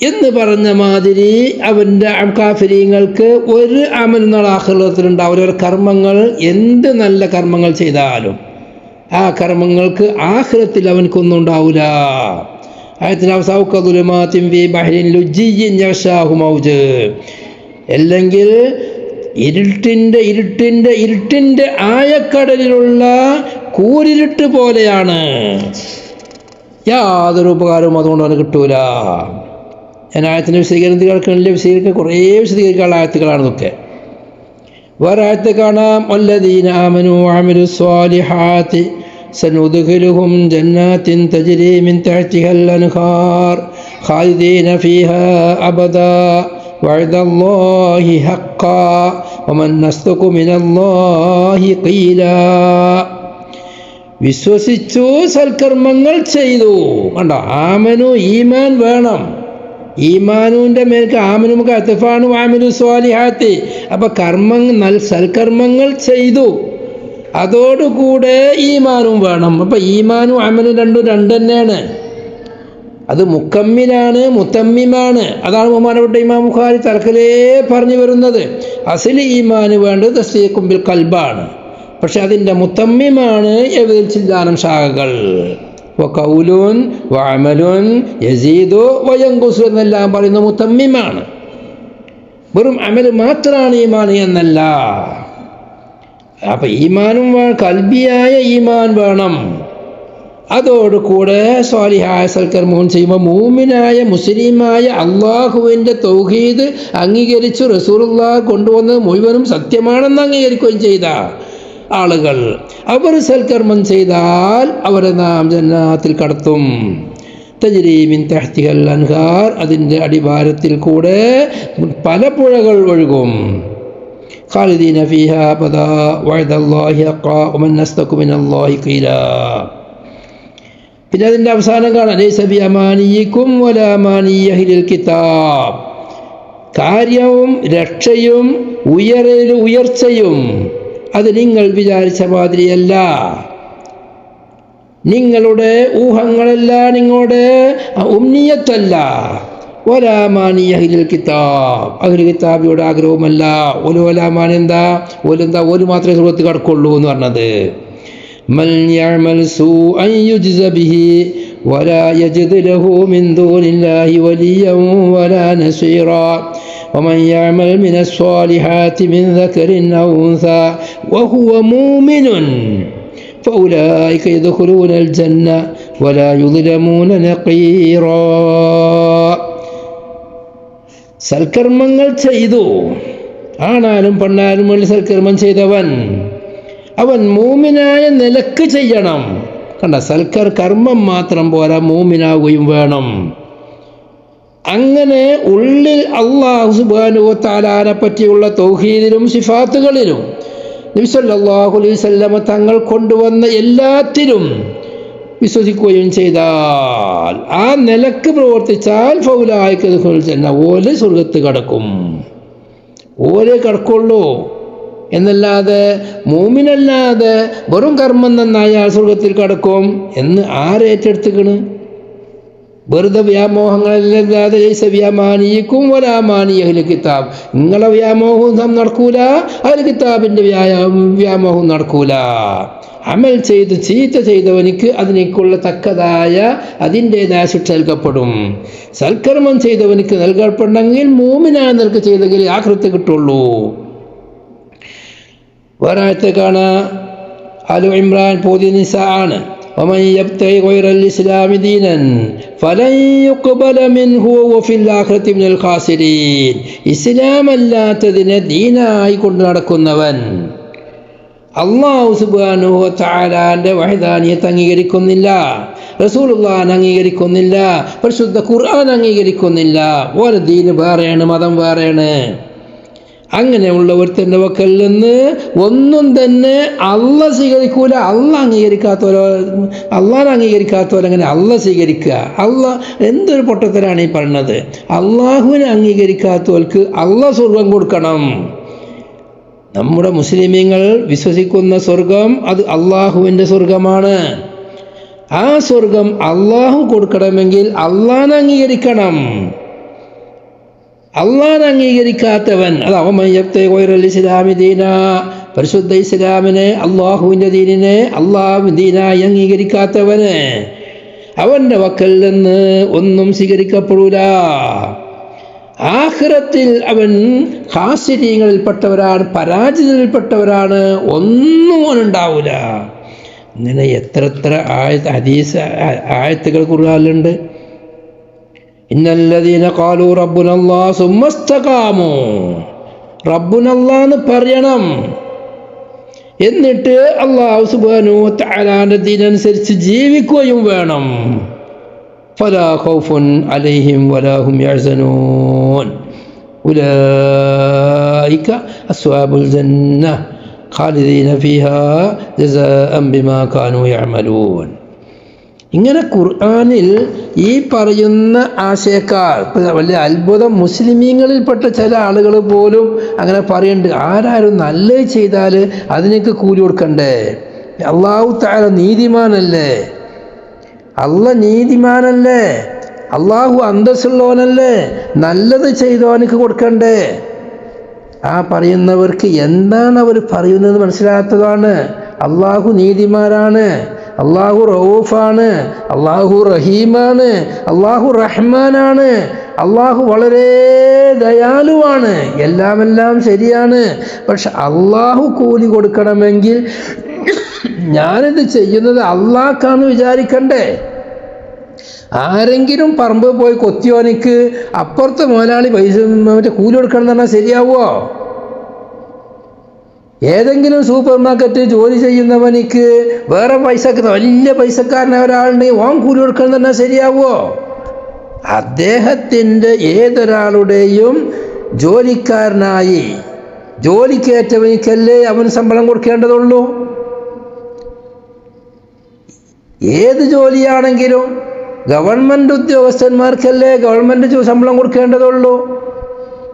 S2: എന്ന് പറഞ്ഞ മാതിരി അവൻ്റെ കാഫിരീങ്ങൾക്ക് ഒരു അമൽ ആഖിറത്തിലുണ്ടാവില്ല. ഒരു കർമ്മങ്ങൾ, എന്ത് നല്ല കർമ്മങ്ങൾ ചെയ്താലും ആ കർമ്മങ്ങൾക്ക് ആഖിറത്തിൽ അവനക്കൊന്നും ഉണ്ടാവില്ല. അല്ലെങ്കിൽ ഇരുട്ടിൻ്റെ ആയക്കടലിലുള്ള കൂരിരുട്ട് പോലെയാണ്. യാതൊരു ഉപകാരവും അതുകൊണ്ട് അവന് കിട്ടൂല. ഞാൻ ആയത്തിൻ്റെ വിശദീകരണത്തിൽ കേൾക്കണില്ല, വിശദീകരിക്കാൻ കുറേ വിശദീകരിക്കാനുള്ള ആയത്തുകളാണ് ഇതൊക്കെ. വേറെ ആയത്ത് കാണാം, വല്ലദീന ആമനു വഅമിലു സ്വാലിഹാത്തി സനുദ്ഖിലുഹും ജന്നാത്തിൻ തജ്രി മിൻ തഹ്തിഹൽ അൻഹാർ ഖാലിദീന ഫീഹാ അബദാ വഅദല്ലാഹി ഹഖ്ഖാ വമൻ അസ്ദഖു മിനല്ലാഹി ഖീലാ. വിശ്വസിച്ചു, സൽക്കർമ്മങ്ങൾ ചെയ്തു. കണ്ടോ, ആമനു, ഈമാൻ വേണം. ഈമാനുവിൻ്റെ മേൽക്ക് ആമനുമുക്ക് അത്ഫാണ് വഅമിലു സ്വാലിഹാത്തി. അപ്പം സൽക്കർമ്മങ്ങൾ ചെയ്തു, അതോടുകൂടെ ഈമാനും വേണം. അപ്പം ഈമാനും അമലും രണ്ടും രണ്ട് തന്നെയാണ്. അത് മുക്കമ്മിലാണ്, മുത്തമ്മിമാണ്. അതാണ് ബഹുമാനപ്പെട്ട ഇമാം ബുഖാരി തർക്കിലേ പറഞ്ഞു വരുന്നത്. അസ്ലി ഈമാന് വേണ്ടത് തസ്ദീഖും ബിൽ ഖൽബാണ്. പക്ഷെ അതിൻ്റെ മുത്തമ്മിമാണ് ചില്ലാനം ശാഖകൾ. വഖൗലുൻ വഅമലുൻ യസീദു വയൻഖുസു എന്നെല്ലാം പറയുന്ന മുത്തമ്മിമാണ്. വെറും അമൽ മാത്രമാണ് ഈമാൻ എന്നല്ല. അപ്പം ഈമാനും കൽബിയായ ഈമാൻ വേണം. അതോടുകൂടെ സ്വാലിഹായ സൽക്കർമ്മം ചെയ്യുമ്പോൾ മൂമിനായ മുസ്ലിമായ അള്ളാഹുവിൻ്റെ തൗഹീദ് അംഗീകരിച്ചു, റസൂലുള്ളാഹി കൊണ്ടുവന്നത് മുഴുവനും സത്യമാണെന്ന് അംഗീകരിക്കുകയും ചെയ്ത ആളുകൾ, അവർ സൽക്കർമ്മം ചെയ്താൽ അവരെ നാം ജന്നാത്തിൽ കടത്തും. തജ്രി മിൻ തഹ്തിഹൽ അൻഹാർ, അതിൻ്റെ അടിവാരത്തിൽ കൂടെ പല പുഴകൾ ഒഴുകും. ഖാലിദീന ഫീഹാ അബദാ വഅദല്ലാഹി ഹഖ്ഖാ വമൻ അസ്ദഖു മിനല്ലാഹി ഖീലാ. പിന്നെ അതിൻ്റെ അവസാനം കാണാം, ലൈസ ബിഅമാനിയിക്കും വലാ അമാനിയ അഹ്ലിൽ കിതാബ്. കാര്യവും രക്ഷയും ഉയർച്ചയും അത് നിങ്ങൾ വിചാരിച്ച മാതിരിയല്ല. നിങ്ങളുടെ ഊഹങ്ങളല്ല, നിങ്ങളുടെ ഉമ്നിയത്തല്ല. വലാമാനിയ അഹ്ലിൽ കിതാബ്, അഹ്ലുൽ കിതാബിയുടെ ആഗ്രഹവുമല്ല. വലാമാൻ എന്താ, ഓല് മാത്രമേ സ്വർഗ്ഗത്തിൽ കടക്കുള്ളൂ എന്ന് പറഞ്ഞത്. മൻ യഅമൽ സൂഅൻ യുജ്സ ബിഹി വലാ യജിദ് ലഹു മിൻ ദൂനില്ലാഹി വലിയ്യൻ വലാ നസീറാ ومن يعمل من الصالحات من ذكر أو أنثى وهو مؤمن فأولئك يدخلون الجنة ولا يظلمون نقيرا. സൽക്കർമ്മങ്ങൾ ചെയ്തു, ആണാലും പെണ്ണാലും വേണ്ടി സൽക്കർമ്മം ചെയ്തവൻ അവൻ മൂമിനായ നിലക്ക് ചെയ്യണം. കണ്ട, കർമ്മം മാത്രം പോരാ, മൂമിനാവുകയും വേണം. അങ്ങനെ ഉള്ളിൽ അല്ലാഹു സുബ്ഹാനഹു വ തആലയെ പറ്റിയുള്ള തൗഹീദിലും സിഫാത്തുകളിലും നബി സല്ലല്ലാഹു അലൈഹി വസല്ലമ തങ്ങൾ കൊണ്ടുവന്ന എല്ലാത്തിലും വിശ്വസിക്കുകയും ചെയ്താൽ, ആ നിലക്ക് പ്രവർത്തിച്ചാൽ ഫൗലായിക യദ്ഖുലുൽ ജന്ന, ഓല് സ്വർഗ്ഗത്ത് കടക്കും. ഓലെ കടക്കുള്ളൂ എന്നല്ലാതെ മൂമിനല്ലാതെ വെറും കർമ്മം നന്നായാൽ സ്വർഗ്ഗത്തിൽ കടക്കും എന്ന് ആരേറ്റെടുത്തുക്കണ്? വെറുതെ വ്യാമോഹങ്ങളല്ലാതെ ലൈസ ബിഅമാനിയിക്കും വലാ അമാനിയ അഹ്ലിൽ കിതാബ്. നിങ്ങളെ വ്യാമോഹവും നടക്കൂല, അഹ്ലുൽ കിതാബിൻ്റെ വ്യാമോഹവും നടക്കൂല. അമൽ ചെയ്ത് ചീത്ത ചെയ്തവനിക്ക് അതിനേക്കുള്ള തക്കതായ അതിൻ്റെതായ ശിക്ഷ നൽകപ്പെടും. സൽക്കർമ്മം ചെയ്തവനിക്ക് നൽകപ്പെടണമെങ്കിൽ മൂമിനായ നിലക്ക് ചെയ്തെങ്കിൽ ആഖിറത്ത് കിട്ടുള്ളൂ. വേറായത്തെ കാണാ, ആലു ഇമ്രാൻ പോതിയ നിസാ ആണ്. ومن يبتغي غير الإسلام دينا فلن يقبل منه وهو في الآخرة من الخاسرين. ഇസ്ലാം അല്ലാത്തതിനെ ദീനായി കൊണ്ട് നടക്കുന്നവൻ അല്ലാഹു സുബ്ഹാനഹു വ തആലാന്റെ വഹദാനിയത്ത് അംഗീകരിക്കുന്നില്ല, റസൂലുള്ളാഹിനെ അംഗീകരിക്കുന്നില്ല, പരിശുദ്ധ ഖുർആൻ അംഗീകരിക്കുന്നില്ല. ഒരു ദീന് വേറെയാണ്, മതം വേറെയാണ്. അങ്ങനെയുള്ള ഒരുത്തൻ്റെ വക്കൽ നിന്ന് ഒന്നും തന്നെ അള്ള സ്വീകരിക്കൂല. അള്ളാനെ അംഗീകരിക്കാത്തവരങ്ങനെ അള്ള സ്വീകരിക്കുക? അള്ള എന്തൊരു പൊട്ടത്തരാണ് ഈ പറഞ്ഞത്. അള്ളാഹുവിനെ അംഗീകരിക്കാത്തവർക്ക് അള്ള സ്വർഗം കൊടുക്കണം. നമ്മുടെ മുസ്ലിമീങ്ങൾ വിശ്വസിക്കുന്ന സ്വർഗം അത് അള്ളാഹുവിൻ്റെ സ്വർഗമാണ്. ആ സ്വർഗം അള്ളാഹു കൊടുക്കണമെങ്കിൽ അള്ളാനെ അംഗീകരിക്കണം. അള്ളാനെ അംഗീകരിക്കാത്തവൻ അത് ഇസ്ലാമി ദീന, പരിശുദ്ധ ഇസ്ലാമിനെ, അള്ളാഹുവിൻ്റെ ദീനിനെ അള്ളാഹു ദീനായി അംഗീകരിക്കാത്തവന് അവൻ്റെ വക്കൽ നിന്ന് ഒന്നും സ്വീകരിക്കപ്പെടൂല. ആഖിറത്തിൽ അവൻ ഖാസിരീങ്ങളിൽപ്പെട്ടവരാണ്, പരാജിതരിൽപ്പെട്ടവരാണ്. ഒന്നും അവനുണ്ടാവൂല. ഇങ്ങനെ എത്ര ആയത്തുകൾ ഖുർആനിലുണ്ട്. ഇന്നല്ലദീന ഖാലൂ റബ്ബുനല്ലാഹ് സുമ്മ ഇസ്തഖാമൂ, റബ്ബുനല്ലാഹ് എന്ന് പറയണം, എന്നിട്ട് അല്ലാഹു സുബ്ഹാനഹു വ തആലാന്റെ ദീനനുസരിച്ച് ജീവിക്കുകയും വേണം. ഫലാ ഖൗഫുൻ അലൈഹിം വലാ ഹും യഹ്സനൂൻ ഉലൈക അസ്ഹാബുൽ ജന്ന ഖാലിദീന ഫീഹാ ജസാഅൻ ബിമാ കാനൂ യഅമലൂൻ. ഇങ്ങനെ ഖുർആനിൽ ഈ പറയുന്ന ആശയക്കാർ വലിയ അത്ഭുതം. മുസ്ലിമീങ്ങളിൽപ്പെട്ട ചില ആളുകൾ പോലും അങ്ങനെ പറയുന്നുണ്ട്. ആരാരും നല്ലത് ചെയ്താൽ അതിനൊക്കെ കൂലി കൊടുക്കണ്ടേ? അല്ലാഹു തആല നീതിമാനല്ലേ? അല്ല നീതിമാനല്ലേ? അള്ളാഹു അന്തസ്സുള്ളവനല്ലേ? നല്ലത് ചെയ്തവനക്ക് കൊടുക്കണ്ടേ? ആ പറയുന്നവർക്ക് എന്താണ് അവർ പറയുന്നത് മനസ്സിലാത്തതാണ്. അള്ളാഹു നീതിമാനാണ്, അള്ളാഹു റഊഫാണ്, അള്ളാഹു റഹീമാണ്, അള്ളാഹു റഹ്മാനാണ്, അള്ളാഹു വളരെ ദയാലുവാണ്, എല്ലാം ശരിയാണ്. പക്ഷെ അള്ളാഹു കൂലി കൊടുക്കണമെങ്കിൽ ഞാനിത് ചെയ്യുന്നത് അള്ളാഹ്ക്കാണ് വിചാരിക്കണ്ടേ? ആരെങ്കിലും പറമ്പ് പോയി കൊത്തിയോനിക്ക് അപ്പുറത്തെ മുതലാളി പൈസ കൂലി കൊടുക്കണം എന്ന് പറഞ്ഞാൽ ശരിയാവോ? ഏതെങ്കിലും സൂപ്പർ മാർക്കറ്റ് ജോലി ചെയ്യുന്നവനിക്ക് വേറെ വലിയ പൈസക്കാരനായ ഒരാളുണ്ടെങ്കിൽ ഓൻ കൂലി കൊടുക്കണം എന്ന് പറഞ്ഞാൽ ശരിയാവോ? അദ്ദേഹത്തിൻ്റെ ഏതൊരാളുടെയും ജോലിക്കാരനായി ജോലിക്കേറ്റവനിക്കല്ലേ അവന് ശമ്പളം കൊടുക്കേണ്ടതുള്ളൂ. ഏത് ജോലിയാണെങ്കിലും ഗവൺമെൻറ് ഉദ്യോഗസ്ഥന്മാർക്കല്ലേ ഗവൺമെൻറ് ശമ്പളം കൊടുക്കേണ്ടതുള്ളൂ.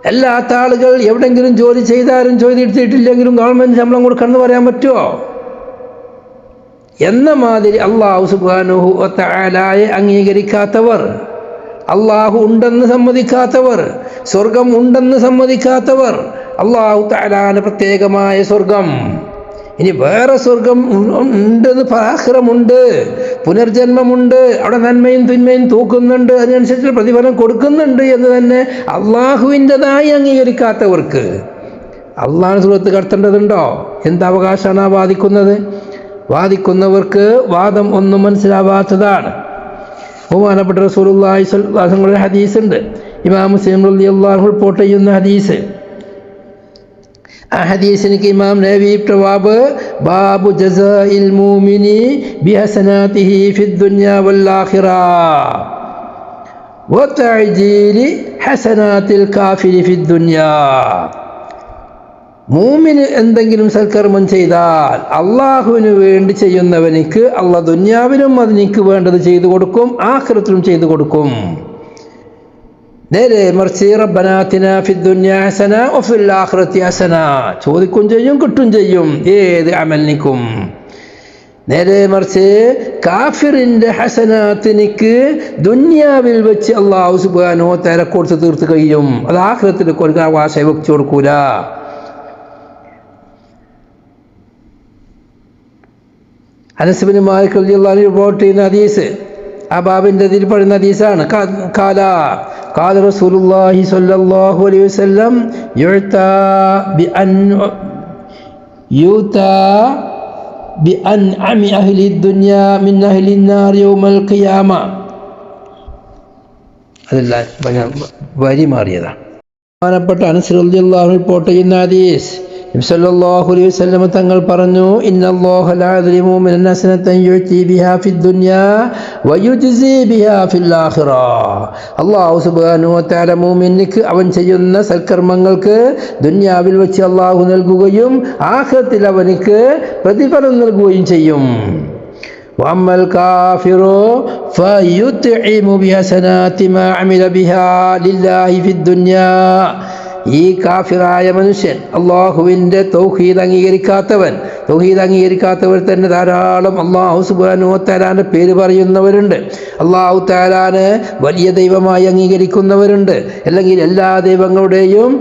S2: അല്ലാത്ത ആളുകൾ എവിടെയെങ്കിലും ജോലി ചെയ്താലും ജോലി എടുത്തിട്ടില്ലെങ്കിലും ഗവൺമെൻറ് ശമ്പളം കൊടുക്കണമെന്ന് പറയാൻ പറ്റുമോ? എന്ന മാതിരി അല്ലാഹു സുബ്ഹാനഹു വ തആലയെ അംഗീകരിക്കാത്തവർ, അള്ളാഹു ഉണ്ടെന്ന് സമ്മതിക്കാത്തവർ, സ്വർഗം ഉണ്ടെന്ന് സമ്മതിക്കാത്തവർ, അല്ലാഹു തആലാന്റെ പ്രത്യേകമായ സ്വർഗം, ഇനി വേറെ സ്വർഗം ഉണ്ടെന്ന്, ആഖിറമുണ്ട്, പുനർജന്മമുണ്ട്, അവിടെ നന്മയും തിന്മയും തൂക്കുന്നുണ്ട്, അതിനനുസരിച്ച് പ്രതിഫലം കൊടുക്കുന്നുണ്ട് എന്ന് തന്നെ അള്ളാഹുവിൻ്റെതായി അംഗീകരിക്കാത്തവർക്ക് അള്ളാഹു സുബ്ഹാനഹു കടത്തേണ്ടതുണ്ടോ? എന്തവകാശമാണ് ആ വാദിക്കുന്നവർക്ക് വാദം ഒന്നും മനസ്സിലാവാത്തതാണ്. ബഹുമാനപ്പെട്ട റസൂലുള്ളാഹി സ്വല്ലല്ലാഹു അലൈഹി വസല്ലം ഹദീസ് ഉണ്ട്. ഇമാം മുസ്ലിം റളിയല്ലാഹു അൻഹു റിപ്പോർട്ട് ചെയ്യുന്ന ഹദീസ്. ആ ഹദീസിന് ഇമാം നബവി പ്രവാബ് ബാബു ജസാഇൽ മുഅ്മിനി ബിഹസനാതിഹി ഫിദ് ദുനിയ വൽ ആഖിറ വ തഅജീലി ഹസനാതിൽ കാഫിരി ഫിദ് ദുനിയ. മൂമിന് എന്തെങ്കിലും സൽക്കർമ്മം ചെയ്താൽ അള്ളാഹുവിന് വേണ്ടി ചെയ്യുന്നവനിക്ക് അള്ളാഹ് ദുനിയാവിലും അതിനിക്ക് വേണ്ടത് ചെയ്തു കൊടുക്കും, ആഖിറത്തിലും ചെയ്തു കൊടുക്കും. നേരെ മറിച്ച് റബ്ബനാ ആതിനാ ഫിദ് ദുനിയ ഹസന വഫിൽ ആഖിറതി ഹസന ചോദിക്കും ചെയ്യും, കിട്ടും ചെയ്യും ഏത് അമലിനിക്കും. നേരെ മറിച്ച് കാഫിറിൻ്റെ ഹസനാത്തിനിക്ക് ദുനിയാവിൽ വെച്ച് അല്ലാഹു സുബ്ഹാനഹു വ തആല കൊടുത്ത് തീർത്ത് കഴിയും. അത് ആഖിറത്തിൽ ഒരു അവകാശം വെച്ചു കൊടുക്കൂല. അനസ് ഇബ്നു മാലിക് റളിയല്ലാഹു അൻഹു റിപ്പോർട്ട് ചെയ്യുന്ന ഹദീസ്, ആ ബാബിൻ്റെ ഇതിൽ പറയുന്ന ഹദീസാണ്. ഖാല റസൂലുള്ളാഹി സ്വല്ലല്ലാഹു അലൈഹി വസല്ലം യുതാ ബിഅൻഅമി അഹ്ലി ദുനിയ മിൻ അഹ്ലി നാർ യൗമൽ ഖിയാമ. അതല്ല വരി മാറിയതാണ്. ബഹുമാനപ്പെട്ട അനസ് റളിയല്ലാഹു അൻഹു റിപ്പോർട്ട് ചെയ്യുന്ന ഹദീസ്, നബി സല്ലല്ലാഹു അലൈഹി വസല്ലം തങ്ങൾ പറഞ്ഞു, ഇന്നല്ലാഹ ലാ യദ്ലിമു മിനൻ ഹസനതൻ യുഅതി ബിഹാ ഫിദ് ദുനിയാ വയുജ്സി ബിഹാ ഫിൽ ആഖിറ. അല്ലാഹു സുബ്ഹാനഹു വ തആല മുഅ്മിനിക്ക് അവൻ ചെയ്യുന്ന സൽക്കർമ്മങ്ങൾക്ക് ദുനിയാവിൽ വെച്ച് അല്ലാഹു നൽകുകയും ആഖിറത്തിൽ അവനിക്ക് പ്രതിഫലം നൽകുകയും ചെയ്യും. വഅമ്മൽ കാഫിറു ഫയുത്ഇമു ബിഹസനാതി മാ അമില ബിഹാ ലില്ലാഹി ഫിദ് ദുനിയാ. ഈ കാഫിറായ മനുഷ്യൻ, അള്ളാഹുവിൻ്റെ തൗഹീദ് അംഗീകരിക്കാത്തവർ തന്നെ ധാരാളം അള്ളാഹു സുബ്ഹാനഹു വ തആലാന്റെ പേര് പറയുന്നവരുണ്ട്. അള്ളാഹു തആലാനെ വലിയ ദൈവമായി അംഗീകരിക്കുന്നവരുണ്ട്. അല്ലെങ്കിൽ എല്ലാ ദൈവങ്ങളുടെയും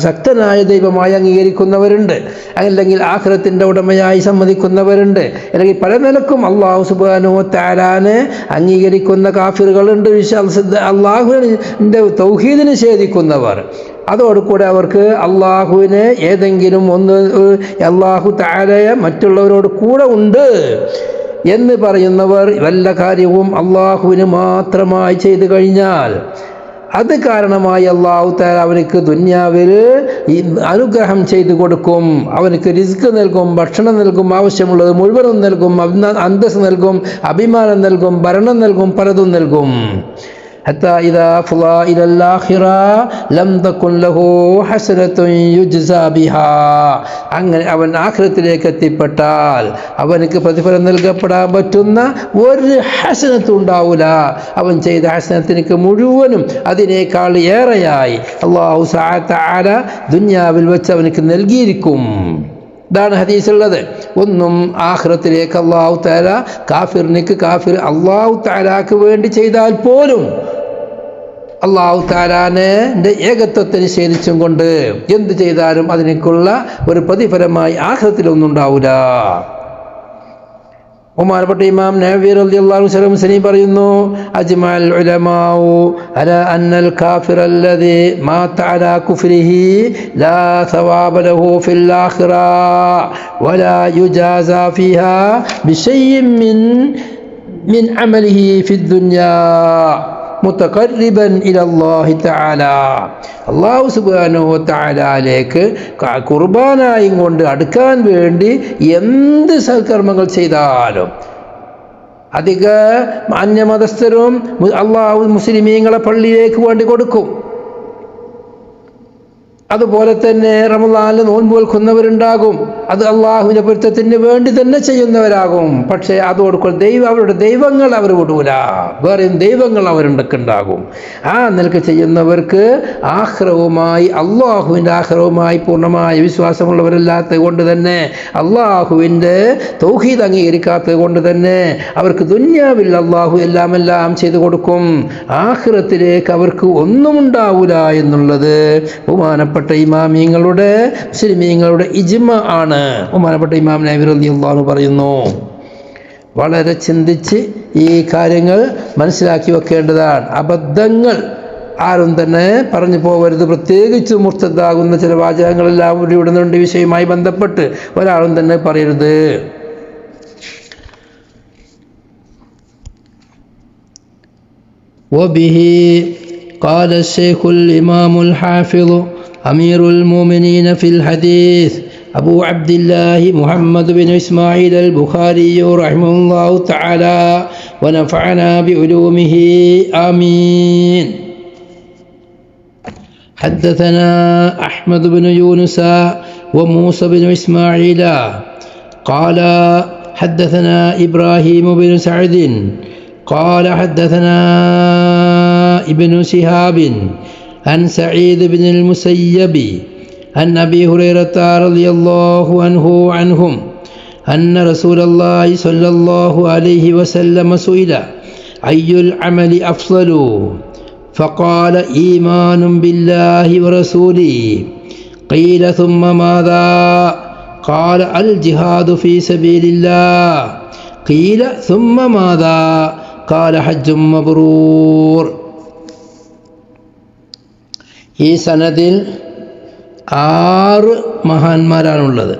S2: ശക്തനായ ദൈവമായി അംഗീകരിക്കുന്നവരുണ്ട്. അല്ലെങ്കിൽ ആഖിറത്തിൻ്റെ ഉടമയായി സമ്മതിക്കുന്നവരുണ്ട്. അല്ലെങ്കിൽ പല നിലക്കും അള്ളാഹു സുബ്ഹാനഹു വ തആലാനെ അംഗീകരിക്കുന്ന കാഫിറുകളുണ്ട്. അള്ളാഹുവിൻ്റെ തൗഹീദിനെ നിഷേധിക്കുന്നവർ. അതോടുകൂടെ അവർക്ക് അള്ളാഹുവിനെ ഏതെങ്കിലും ഒന്ന്, അള്ളാഹു തആലയെ മറ്റുള്ളവരോട് കൂടെ ഉണ്ട് എന്ന് പറയുന്നവർ വല്ല കാര്യവും അള്ളാഹുവിന് മാത്രമായി ചെയ്തു കഴിഞ്ഞാൽ അത് കാരണമായി അള്ളാഹു തആല അവനക്ക് ദുനിയാവിൽ അനുഗ്രഹം ചെയ്തു കൊടുക്കും. അവനക്ക് റിസ്ക് നൽകും, ഭക്ഷണം നൽകും, ആവശ്യമുള്ളത് മുഴുവനും നൽകും, അന്തസ്സ് നൽകും, അഭിമാനം നൽകും, ഭരണം നൽകും, പലതും നൽകും. حتى إذا أفضى إلى الآخرة لم تكن له حسنة يجزى بها. അങ്ങനെ അവൻ ആഖിറത്തിലേക്ക് എത്തിപ്പെട്ടാൽ അവനക്ക് പ്രതിഫലം നൽകപ്പെടാൻ പറ്റുന്ന ഒരു ഹസനത്തും ഉണ്ടാവില്ല. അവൻ ചെയ്ത ഹസനത്തിനക്ക് മുഴുവനും അതിനേക്കാൾ ഏറെയായി അല്ലാഹു തആല ദുനിയാവിൽ വെച്ച് അവനക്ക് നൽകിയിരിക്കും. ഇതാണ് ഹദീസുള്ളത്. ഒന്നും ആഖിറത്തിലേക്ക് അല്ലാഹു തആല കാഫിർ അല്ലാഹു തആലാക്ക് വേണ്ടി ചെയ്താൽ പോലും അല്ലാഹു തആലാന്റെ ഏകത്വത്തെ നിഷേധിച്ചും കൊണ്ട് എന്ത് ചെയ്താലും അതിനേക്കുള്ള ഒരു പ്രതിഫലമായി ആഖിറത്തിലൊന്നും ഉണ്ടാവില്ല. ബഹുമാനപ്പെട്ട ഇമാം നവവി റളിയല്ലാഹു അൻഹു മുസ്ലിം പറയുന്നു, അജ്മഅൽ ഉലമാഉ അലാ അന്നൽ കാഫിറ അല്ലദി മാത അലാ കുഫ്രിഹി ലാ സവാബ ലഹു ഫിൽ ആഖിറ വലാ യുജാസാ ഫീഹാ ബിശൈഇൻ മിൻ അമലിഹി ഫിദ് ദുനിയാ മുതഖർരിബൻ ഇലല്ലാഹി തആല. അല്ലാഹു സുബ്ഹാനഹു വ തആലയിലേക്ക് ഖുർബാനായും കൊണ്ട് അടുക്കാൻ വേണ്ടി എന്ത് സൽക്കർമ്മങ്ങൾ ചെയ്താലും അധിക അന്യമതസ്ഥരും അല്ലാഹു മുസ്ലിമീങ്ങളെ പള്ളിയിലേക്ക് വേണ്ടി കൊടുക്കും. അതുപോലെ തന്നെ റമളാനിൽ നോൻപ് നോൽക്കുന്നവരുണ്ടാകും. അത് അള്ളാഹുവിൻ്റെ പൊരുത്തത്തിന് വേണ്ടി തന്നെ ചെയ്യുന്നവരാകും. പക്ഷേ അതോടുകൂടി അവരുടെ ദൈവങ്ങൾ അവർ വിടൂല, വേറെയും ദൈവങ്ങൾ അവരുണ്ടാകും. ആ നിലക്ക് ചെയ്യുന്നവർക്ക് ആഖിറവുമായി അള്ളാഹുവിൻ്റെ ആഖിറവുമായി പൂർണ്ണമായ വിശ്വാസമുള്ളവരല്ലാത്തത് കൊണ്ട് തന്നെ, അള്ളാഹുവിൻ്റെ തൗഹീദ് അംഗീകരിക്കാത്തത് കൊണ്ട് തന്നെ അവർക്ക് ദുനിയാവിൽ അള്ളാഹു എല്ലാം ചെയ്തു കൊടുക്കും. ആഖിറത്തിലേക്ക് അവർക്ക് ഒന്നും ഉണ്ടാവില്ല എന്നുള്ളത് ബഹുമാനപ്പെട്ട ഇമാമിങ്ങളുടെ മുസ്ലിമീങ്ങളുടെ ഇജ്മ ആണ്. ബഹുമാനപ്പെട്ട ഇമാം നവവി റളിയല്ലാഹു അൻഹു പറയുന്നു. വളരെ ചിന്തിച്ച് ഈ കാര്യങ്ങൾ മനസ്സിലാക്കി വെക്കേണ്ടതാണ്. അബദ്ധങ്ങൾ ആരും തന്നെ പറഞ്ഞു പോകരുത്. പ്രത്യേകിച്ച് മുർത്തദാകുന്ന ചില വാചകങ്ങളെല്ലാം ഇവിടുന്നുണ്ട്. ഈ വിഷയവുമായി ബന്ധപ്പെട്ട് ഒരാളും തന്നെ പറയരുത്. വബിഹി ഖാല ശൈഖുൽ ഇമാമുൽ ഹാഫിളു أمير المؤمنين في الحديث أبو عبد الله محمد بن إسماعيل البخاري رحمه الله تعالى ونفعنا بعلومه آمين. حدثنا أحمد بن يونس وموسى بن إسماعيل قال حدثنا إبراهيم بن سعد قال حدثنا ابن شهاب عن سعيد بن المسيب عن أبي هريرة رضي الله عنهم أن رسول الله صلى الله عليه وسلم سئل أي العمل أفضل فقال إيمان بالله ورسوله قيل ثم ماذا قال الجهاد في سبيل الله قيل ثم ماذا قال حج مبرور. ഈ സനദിൽ 6 മഹാന്മാരാണുള്ളത്.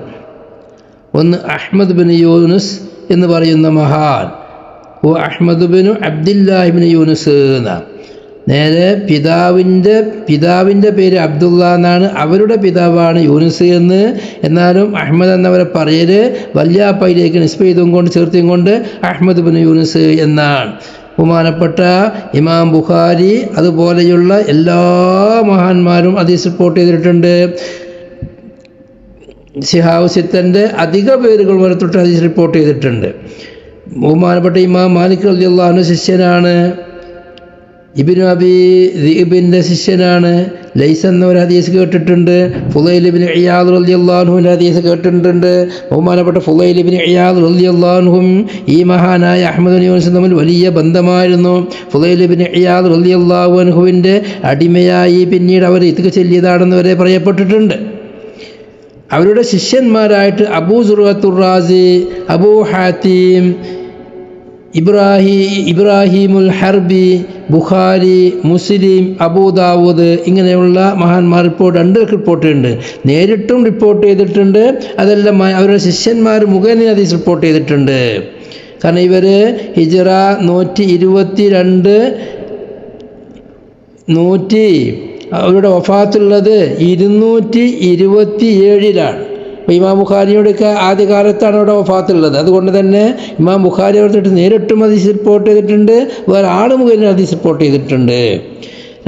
S2: ഒന്ന് അഹ്മദ് ബിൻ യൂനുസ് എന്ന് പറയുന്ന മഹാൻ, Ahmad bin Abdullahi bin Yunus എന്ന. നേരെ പിതാവിൻ്റെ പേര് അബ്ദുള്ള എന്നാണ്, അവരുടെ പിതാവാണ് യൂനുസ് എന്ന്. എന്നാലും അഹ്മദ് എന്നവരെ പറയല് വല്യാപ്പയിലേക്ക് നിസ്ബ ചെയ്തും കൊണ്ട് ചേർത്തും കൊണ്ട് അഹ്മദ് ബിൻ യൂനുസ് എന്നാണ്. ബഹുമാനപ്പെട്ട ഇമാം ബുഖാരി അതുപോലെയുള്ള എല്ലാ മഹാന്മാരും ഹദീസ് റിപ്പോർട്ട് ചെയ്തിട്ടുണ്ട്. ശിഹാബ് സിത്തൻ്റെ അധിക പേരുകൾ വരെ തൊട്ട് ഹദീസ് റിപ്പോർട്ട് ചെയ്തിട്ടുണ്ട്. ബഹുമാനപ്പെട്ട ഇമാം മാലിക് റളിയല്ലാഹു അൻഹു ശിഷ്യനാണ്, ഇബ്നു അബി ദിഅബിൻ്റെ ശിഷ്യനാണ്. ലൈസ് എന്നൊരു ഹദീസ് കേട്ടിട്ടുണ്ട്. ഫുളൈൽ ഇബ്നു ഇയാദ് റളിയല്ലാഹു അൻഹുവിൻ്റെ ഹദീസ് കേട്ടിട്ടുണ്ട്. ബഹുമാനപ്പെട്ട ഫുളൈൽ ഇബ്നു ഇയാദ് റളിയല്ലാഹു അൻഹും ഈ മഹാനായ അഹ്മദ് ബിൻ യൂനുസും തമ്മിൽ വലിയ ബന്ധമായിരുന്നു. ഫുളൈൽ ഇബ്നു ഇയാദ് റളിയല്ലാഹു അൻഹുവിൻ്റെ അടിമയായി പിന്നീട് അവർ ഇത്ക ചെല്ലിയതാണെന്ന് വരെ പറയപ്പെട്ടിട്ടുണ്ട്. അവരുടെ ശിഷ്യന്മാരായിട്ട് അബൂ സുർഅത്തുർ റാസി, അബൂ ഹാത്തിം, ഇബ്രാഹിമുൽ ഹർബി, ബുഖാരി, മുസ്ലിം, അബൂ ദാവൂദ് ഇങ്ങനെയുള്ള മഹാന്മാർ രണ്ട് റിപ്പോർട്ട് ഉണ്ട്. നേരിട്ടും റിപ്പോർട്ട് ചെയ്തിട്ടുണ്ട്, അതെല്ലാം അവരുടെ ശിഷ്യന്മാർ മുഖേന ഹദീസ് റിപ്പോർട്ട് ചെയ്തിട്ടുണ്ട്. കാരണം ഇവർ ഹിജ്റ 122 അവരുടെ വഫാത്തുള്ളത് 227 അപ്പോൾ ഇമാം ബുഖാരിയോടൊക്കെ ആദ്യകാലത്താണ് അവിടെ വഫാത്തുള്ളത്. അതുകൊണ്ട് തന്നെ ഇമാം ബുഖാരി അവിടുത്തെ നേരിട്ടും ഹദീസ് റിപ്പോർട്ട് ചെയ്തിട്ടുണ്ട്, വേറെ ആൾ മുഖേന ഹദീസ് റിപ്പോർട്ട് ചെയ്തിട്ടുണ്ട്.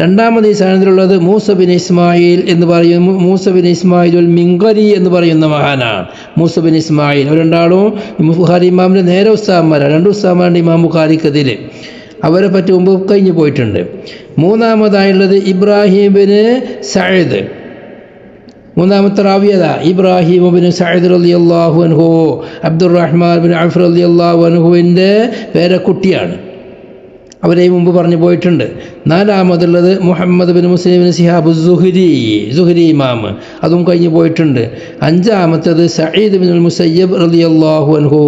S2: രണ്ടാമത് ഈ സ്ഥാനത്തിലുള്ളത് മൂസ ബിൻ ഇസ്മായിൽ എന്ന് പറയുന്ന മൂസ ബിൻ ഇസ്മായിലുൽ മിങ്കരി എന്ന് പറയുന്ന മഹാനാണ്. മൂസ ബിൻ ഇസ്മായിൽ അവർ രണ്ടാളും ബുഖാരി ഇമാമിൻ്റെ നേരെ ഉസ്താദന്മാരാണ്. 2 ഉസ്താദന്മാരുണ്ട് ഇമാം ബുഖാരിക്കെതിരെ, അവരെ പറ്റി മുമ്പ് കഴിഞ്ഞു പോയിട്ടുണ്ട്. മൂന്നാമതായുള്ളത് ഇബ്രാഹിം ബിൻ സഅദ്, മൂന്നാമത്തെ റാവിയത ഇബ്രാഹിം ബിൻ സഅദ് റളിയല്ലാഹു അൻഹു, അബ്ദുറഹ്മാൻ ബിൻ ഔഫ് റളിയല്ലാഹു അൻഹുവിൻ്റെ പേരക്കുട്ടിയാണ്. അവരെ മുമ്പ് പറഞ്ഞു പോയിട്ടുണ്ട്. നാലാമതുള്ളത് മുഹമ്മദ് ബിൻ മുസ്ലിം ബിൻ ശിഹാബ് സുഹരി ഇമാം, അതും കഴിഞ്ഞു പോയിട്ടുണ്ട്. അഞ്ചാമത്തത് സഈദ് ബിൻ മുസയ്യബ് റളിയല്ലാഹു അൻഹു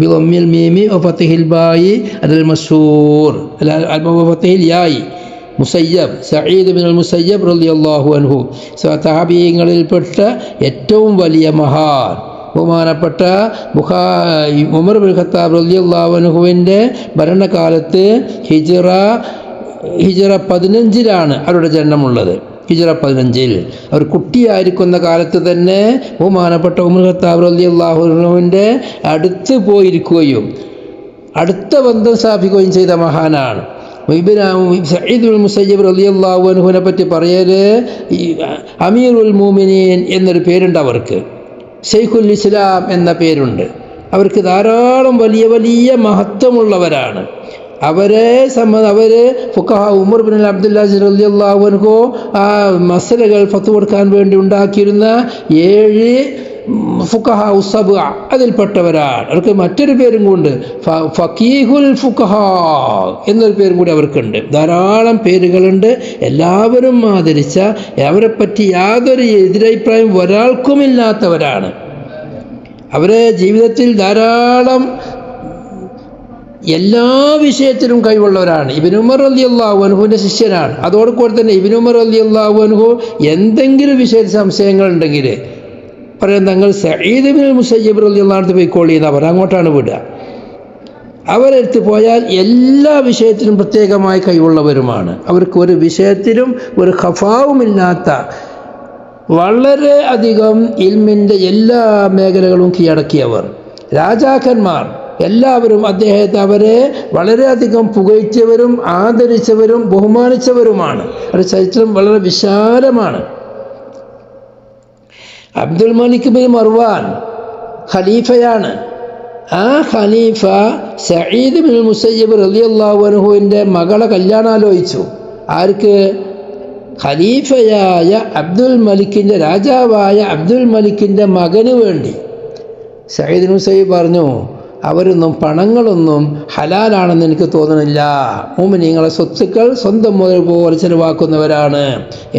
S2: ബിളമ്മിൽ മീമി വഫതഹിൽ ബായി അൽ മശൂർ വഫതഹിൽ യായി മുസയ്യബ്, സഈദ് ബിൻ മുസയ്യബ് റളിയല്ലാഹു അൻഹു സഹാബികളിൽപ്പെട്ട ഏറ്റവും വലിയ മഹാൻ. ബഹുമാനപ്പെട്ട ഉമർ ബിൻ ഖത്താബ് റളിയല്ലാഹു അൻഹുവിൻ്റെ ഭരണകാലത്ത് ഹിജ്റ 15 അവരുടെ ജനനമുള്ളത്. ഹിജ്റ 15 അവർ കുട്ടിയായിരിക്കുന്ന കാലത്ത് തന്നെ ബഹുമാനപ്പെട്ട ഉമർ ഖത്താബ് റളിയല്ലാഹു അൻഹുവിൻ്റെ അടുത്ത് പോയിരിക്കുകയും അടുത്ത ബന്ധം സ്ഥാപിക്കുകയും ചെയ്ത മഹാനാണ്. സഈദ് ബിൻ മുസയ്യിബ് റളിയല്ലാഹു അൻഹുവിനെ പറ്റി പറയല് അമീറുൽ മുഅ്മിനീൻ എന്നൊരു പേരുണ്ട് അവർക്ക്, ശൈഖുൽ ഇസ്ലാം എന്ന പേരുണ്ട്. അവർക്ക് ധാരാളം വലിയ വലിയ മഹത്വമുള്ളവരാണ്. അവർ ഫുഖഹാ ഉമർ ബിൻ അബ്ദുല്ലാഹിസ് റളിയല്ലാഹു അൻഹു ആ മസലകൾ ഫത്വ കൊടുക്കാൻ വേണ്ടി ഉണ്ടാക്കിയിരുന്ന 7 ഫുഖഹാ ഉസ്സബ് അതിൽപ്പെട്ടവരാണ്. അവർക്ക് മറ്റൊരു പേരും കൊണ്ട് ഫഖീഹുൽ ഫുഖഹാ എന്നൊരു പേരും കൂടി അവർക്കുണ്ട്. ധാരാളം പേരുകളുണ്ട്. എല്ലാവരും ആദരിച്ച, അവരെപ്പറ്റി യാതൊരു എതിരഭിപ്രായം ഒരാൾക്കുമില്ലാത്തവരാണ്. അവരെ ജീവിതത്തിൽ ധാരാളം എല്ലാ വിഷയത്തിലും കഴിവുള്ളവരാണ്. ഇബ്നു ഉമർ റളിയല്ലാഹു അൻഹുവിൻ്റെ ശിഷ്യനാണ്. അതോടുകൂടി തന്നെ ഇബ്നു ഉമർ റളിയല്ലാഹു അൻഹു എന്തെങ്കിലും വിഷയത്തിൽ സംശയങ്ങൾ ഉണ്ടെങ്കിൽ പറയാൻ തങ്ങൾ സഈദ് ബിൻ മുസയ്യിബ് റളിയല്ലാഹു അൻഹു പോയിക്കോളി എന്ന് അവർ അങ്ങോട്ടാണ് വിടുക. അവരെടുത്ത് പോയാൽ എല്ലാ വിഷയത്തിലും പ്രത്യേകമായി കഴിവുള്ളവരുമാണ്. അവർക്ക് ഒരു വിഷയത്തിലും ഒരു ഖഫാവുമില്ലാത്ത, വളരെ അധികം ഇൽമിൻ്റെ എല്ലാ മേഖലകളും കീഴടക്കിയവർ, രാജാക്കന്മാർ എല്ലാവരും അവരെ വളരെയധികം പുകഴ്ത്തിയവരും ആദരിച്ചവരും ബഹുമാനിച്ചവരുമാണ്. അവരുടെ ചരിത്രം വളരെ വിശാലമാണ്. അബ്ദുൽ മലിക് ബിൻ മർവാൻ ഖലീഫയാണ്. ആ ഖലീഫ സഈദ് ബിൻ മുസയ്യിബ് റളിയല്ലാഹു അൻഹുവിൻ്റെ മകളെ കല്യാണാലോചിച്ചു. ആർക്ക്? ഖലീഫയായ അബ്ദുൽ മലിക്കിൻ്റെ, രാജാവായ അബ്ദുൽ മലിക്കിൻ്റെ മകന് വേണ്ടി. സഈദ് ബിൻ മുസയ്യിബ് പറഞ്ഞു, അവരൊന്നും പണങ്ങളൊന്നും ഹലാലാണെന്ന് എനിക്ക് തോന്നുന്നില്ല. മുഅ്മിനീങ്ങളെ സ്വത്തുക്കൾ സ്വന്തം മുതൽ പോലെ ചെലവാക്കുന്നവരാണ്.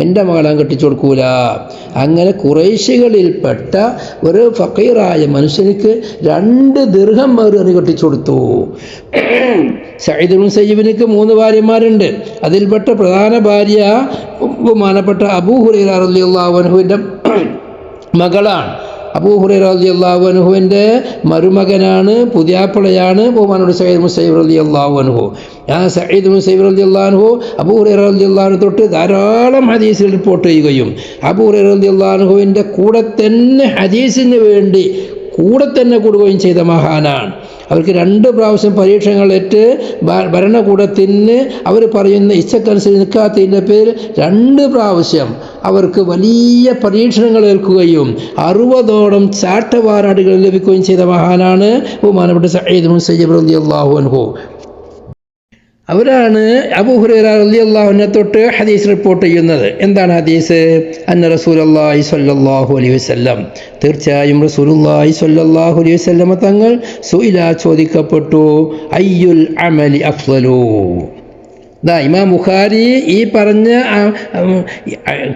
S2: എൻ്റെ മകളെ കെട്ടിച്ചു കൊടുക്കൂല. അങ്ങനെ ഖുറൈശികളിൽപ്പെട്ട ഒരു ഫഖീറായ മനുഷ്യനിക്ക് 2 ദിർഹം മഹർ കെട്ടിച്ചു കൊടുത്തു. Saeed bin മുസയ്യിബിന് 3 ഭാര്യമാരുണ്ട്. അതിൽപ്പെട്ട പ്രധാന ഭാര്യ ബഹുമാനപ്പെട്ട അബൂ ഹുറൈറ റളിയല്ലാഹു അൻഹുവിൻ്റെ മകളാണ്. അബൂ ഹുറൈറ റളിയല്ലാഹു അൻഹുവിൻ്റെ മരുമകനാണ്, പുതിയാപ്പിളയാണ് ബഹുമാനോട് സയ്യിദ് മുസയ്യിബ് റളിയല്ലാഹു അൻഹു. ആ സയ്യിദ് മുസയ്യിബ് റളിയല്ലാഹു അൻഹു അബൂ ഹുറൈറ റളിയല്ലാഹു അൻഹു തൊട്ട് ധാരാളം ഹദീസുകൾ റിപ്പോർട്ട് ചെയ്യുകയും അബൂ ഹുറൈറ റളിയല്ലാഹു അൻഹുവിൻ്റെ കൂടെ തന്നെ ഹദീസിന് വേണ്ടി കൂടെ തന്നെ കൂടുകയും ചെയ്ത മഹാനാണ്. അവർക്ക് 2 പ്രാവശ്യം പരീക്ഷണങ്ങളേറ്റ് ഭരണകൂടത്തിന് അവർ പറയുന്ന ഇച്ഛക്കനുസരിച്ച് നിൽക്കാത്തതിൻ്റെ പേരിൽ 2 പ്രാവശ്യം അവർക്ക് വലിയ പരീക്ഷണങ്ങൾ ഏൽക്കുകയും 60ഓളം ചാട്ടവാറാടുകൾ ലഭിക്കുകയും ചെയ്ത മഹാനാണ് ബഹുമാനപ്പെട്ട സയ്യിദ് മുസയ്യിബ് റളിയല്ലാഹു അൻഹു. അവരാണ് അബൂ ഹുറൈറ റളിയല്ലാഹു അൻഹു തൊട്ട് ഹദീസ് റിപ്പോർട്ട് ചെയ്യുന്നത്. എന്താണ് ഹദീസ്? അന്ന റസൂലുള്ളാഹി സ്വല്ലല്ലാഹു അലൈഹി വസല്ലം, തീർച്ചയായും റസൂലുള്ളാഹി സ്വല്ലല്ലാഹു അലൈഹി വസല്ലം തങ്ങൾ സുഇല, ചോദിക്കപ്പെട്ടു, അയ്യുൽ അമലി അഫ്ളലു. ഇമാം ബുഖാരി ഈ പറഞ്ഞ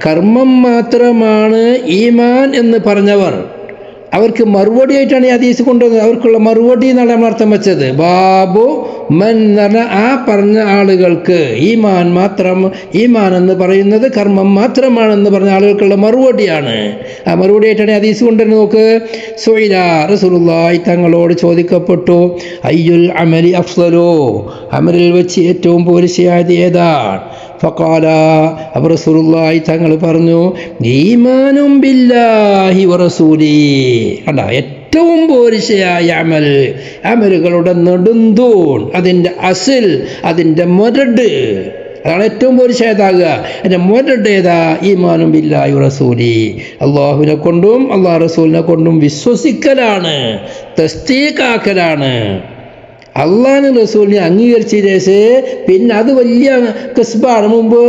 S2: കർമ്മം മാത്രമാണ് ഈമാൻ എന്ന് പറഞ്ഞവർ അവർക്ക് മറുപടിയായിട്ടാണ് ഈ ഹദീസ് കൊണ്ടുവന്നത്. അവർക്കുള്ള മറുപടി എന്നാണ് നമ്മൾ അർത്ഥം വെച്ചത്. ബാബു മൻ എന്ന് പറഞ്ഞാൽ ആ പറഞ്ഞ ആളുകൾക്ക് ഈമാൻ എന്ന് പറയുന്നത് കർമ്മം മാത്രമാണെന്ന് പറഞ്ഞ ആളുകൾക്കുള്ള മറുപടിയാണ്. ആ മറുപടിയായിട്ടാണ് ഈ ഹദീസ് കൊണ്ടുവരുന്നത്. നോക്ക്, സുഇല, റസൂലുള്ളാഹി തങ്ങളോട് ചോദിക്കപ്പെട്ടു, അയ്യുൽ അമലി അഫ്ളലു, അമലിൽ വെച്ച് ഏറ്റവും പോരിശയായത് ഏതാണ്? ഫഖാല, അപ്പോൾ റസൂലുള്ളാഹി തങ്ങൾ പറഞ്ഞു, ഈമാനും ബില്ലാഹി വറസൂലി. കണ്ട, ഏറ്റവും പോരിശയായ അമലുകളുടെ നെടുന്തൂൺ, അതിൻ്റെ അസിൽ, അതിൻ്റെ മുരട്, അതാണ് ഏറ്റവും പോരിശായതാകുക. അതിൻ്റെ മുരട് ഏതാ? ഈമാനും ബില്ലാഹി വറസൂലി, അള്ളാഹുവിനെ കൊണ്ടും അള്ളാഹു റസൂലിനെ കൊണ്ടും വിശ്വസിക്കലാണ്, തസ്ദീഖാക്കലാണ്. അള്ളാഹുവിനെ റസൂലിനെ അംഗീകരിച്ചതിന് പിന്നെ അത് വലിയ കസ്ബാണ്. മുമ്പ്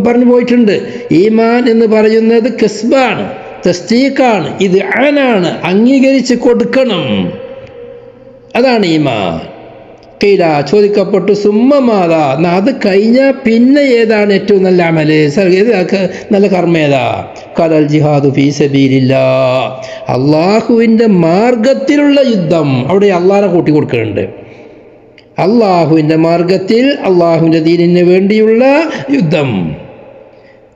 S2: പറഞ്ഞു പോയിട്ടുണ്ട്, ഈമാൻ എന്ന് പറയുന്നത് കസ്ബാണ്, തസ്ദീഖാണ്, ഇത് ആനാണ്, അംഗീകരിച്ച് കൊടുക്കണം, അതാണ് ഈമാൻ. ഖീല, ചോദിക്കപ്പെട്ടു, സുമ്മമാത, അത് കഴിഞ്ഞാൽ പിന്നെ ഏതാണ് ഏറ്റവും നല്ല അമല്, നല്ല കർമ്മ ഏതാ? ഖാലൽ ജിഹാദു ഫീ സബീലില്ലാഹ്, അള്ളാഹുവിൻ്റെ മാർഗത്തിലുള്ള യുദ്ധം. അവിടെ അള്ളാഹിനെ കൂട്ടി കൊടുക്കുന്നുണ്ട്. അള്ളാഹുവിൻ്റെ മാർഗത്തിൽ അള്ളാഹുവിൻ്റെ ദീനിന് വേണ്ടിയുള്ള യുദ്ധം.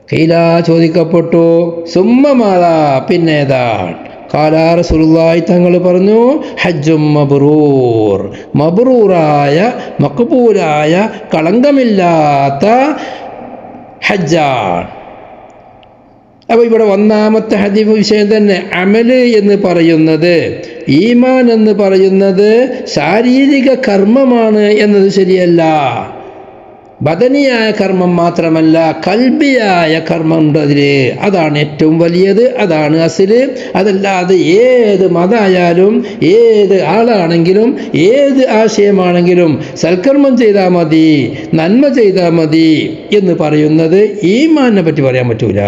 S2: ഖീല, ചോദിക്കപ്പെട്ടു, സുമ്മമാതാ, പിന്നേതാണ്? ഖാല റസൂലുള്ളാഹി തങ്ങൾ പറഞ്ഞു, ഹജ്ജും മബ്റൂർ, മബ്റൂറായ, മഖ്ബൂലായ, കളങ്കമില്ലാത്ത ഹജ്ജാണ്. അപ്പോൾ ഇവിടെ ഒന്നാമത്തെ ഹദീസ് വിഷയം തന്നെ, അമല് എന്ന് പറയുന്നത്, ഈമാൻ എന്ന് പറയുന്നത് ശാരീരിക കർമ്മമാണ് എന്നത് ശരിയല്ല. ബദനിയായ കർമ്മം മാത്രമല്ല, കൽബിയായ കർമ്മം ഉണ്ട് അതില്, അതാണ് ഏറ്റവും വലിയത്, അതാണ് അസില്. അതല്ലാതെ ഏത് മതമായാലും, ഏത് ആളാണെങ്കിലും, ഏത് ആശയമാണെങ്കിലും സൽക്കർമ്മം ചെയ്താൽ മതി, നന്മ ചെയ്താൽ മതി എന്ന് പറയുന്നത് ഈമാനിനെ പറ്റി പറയാൻ പറ്റൂല.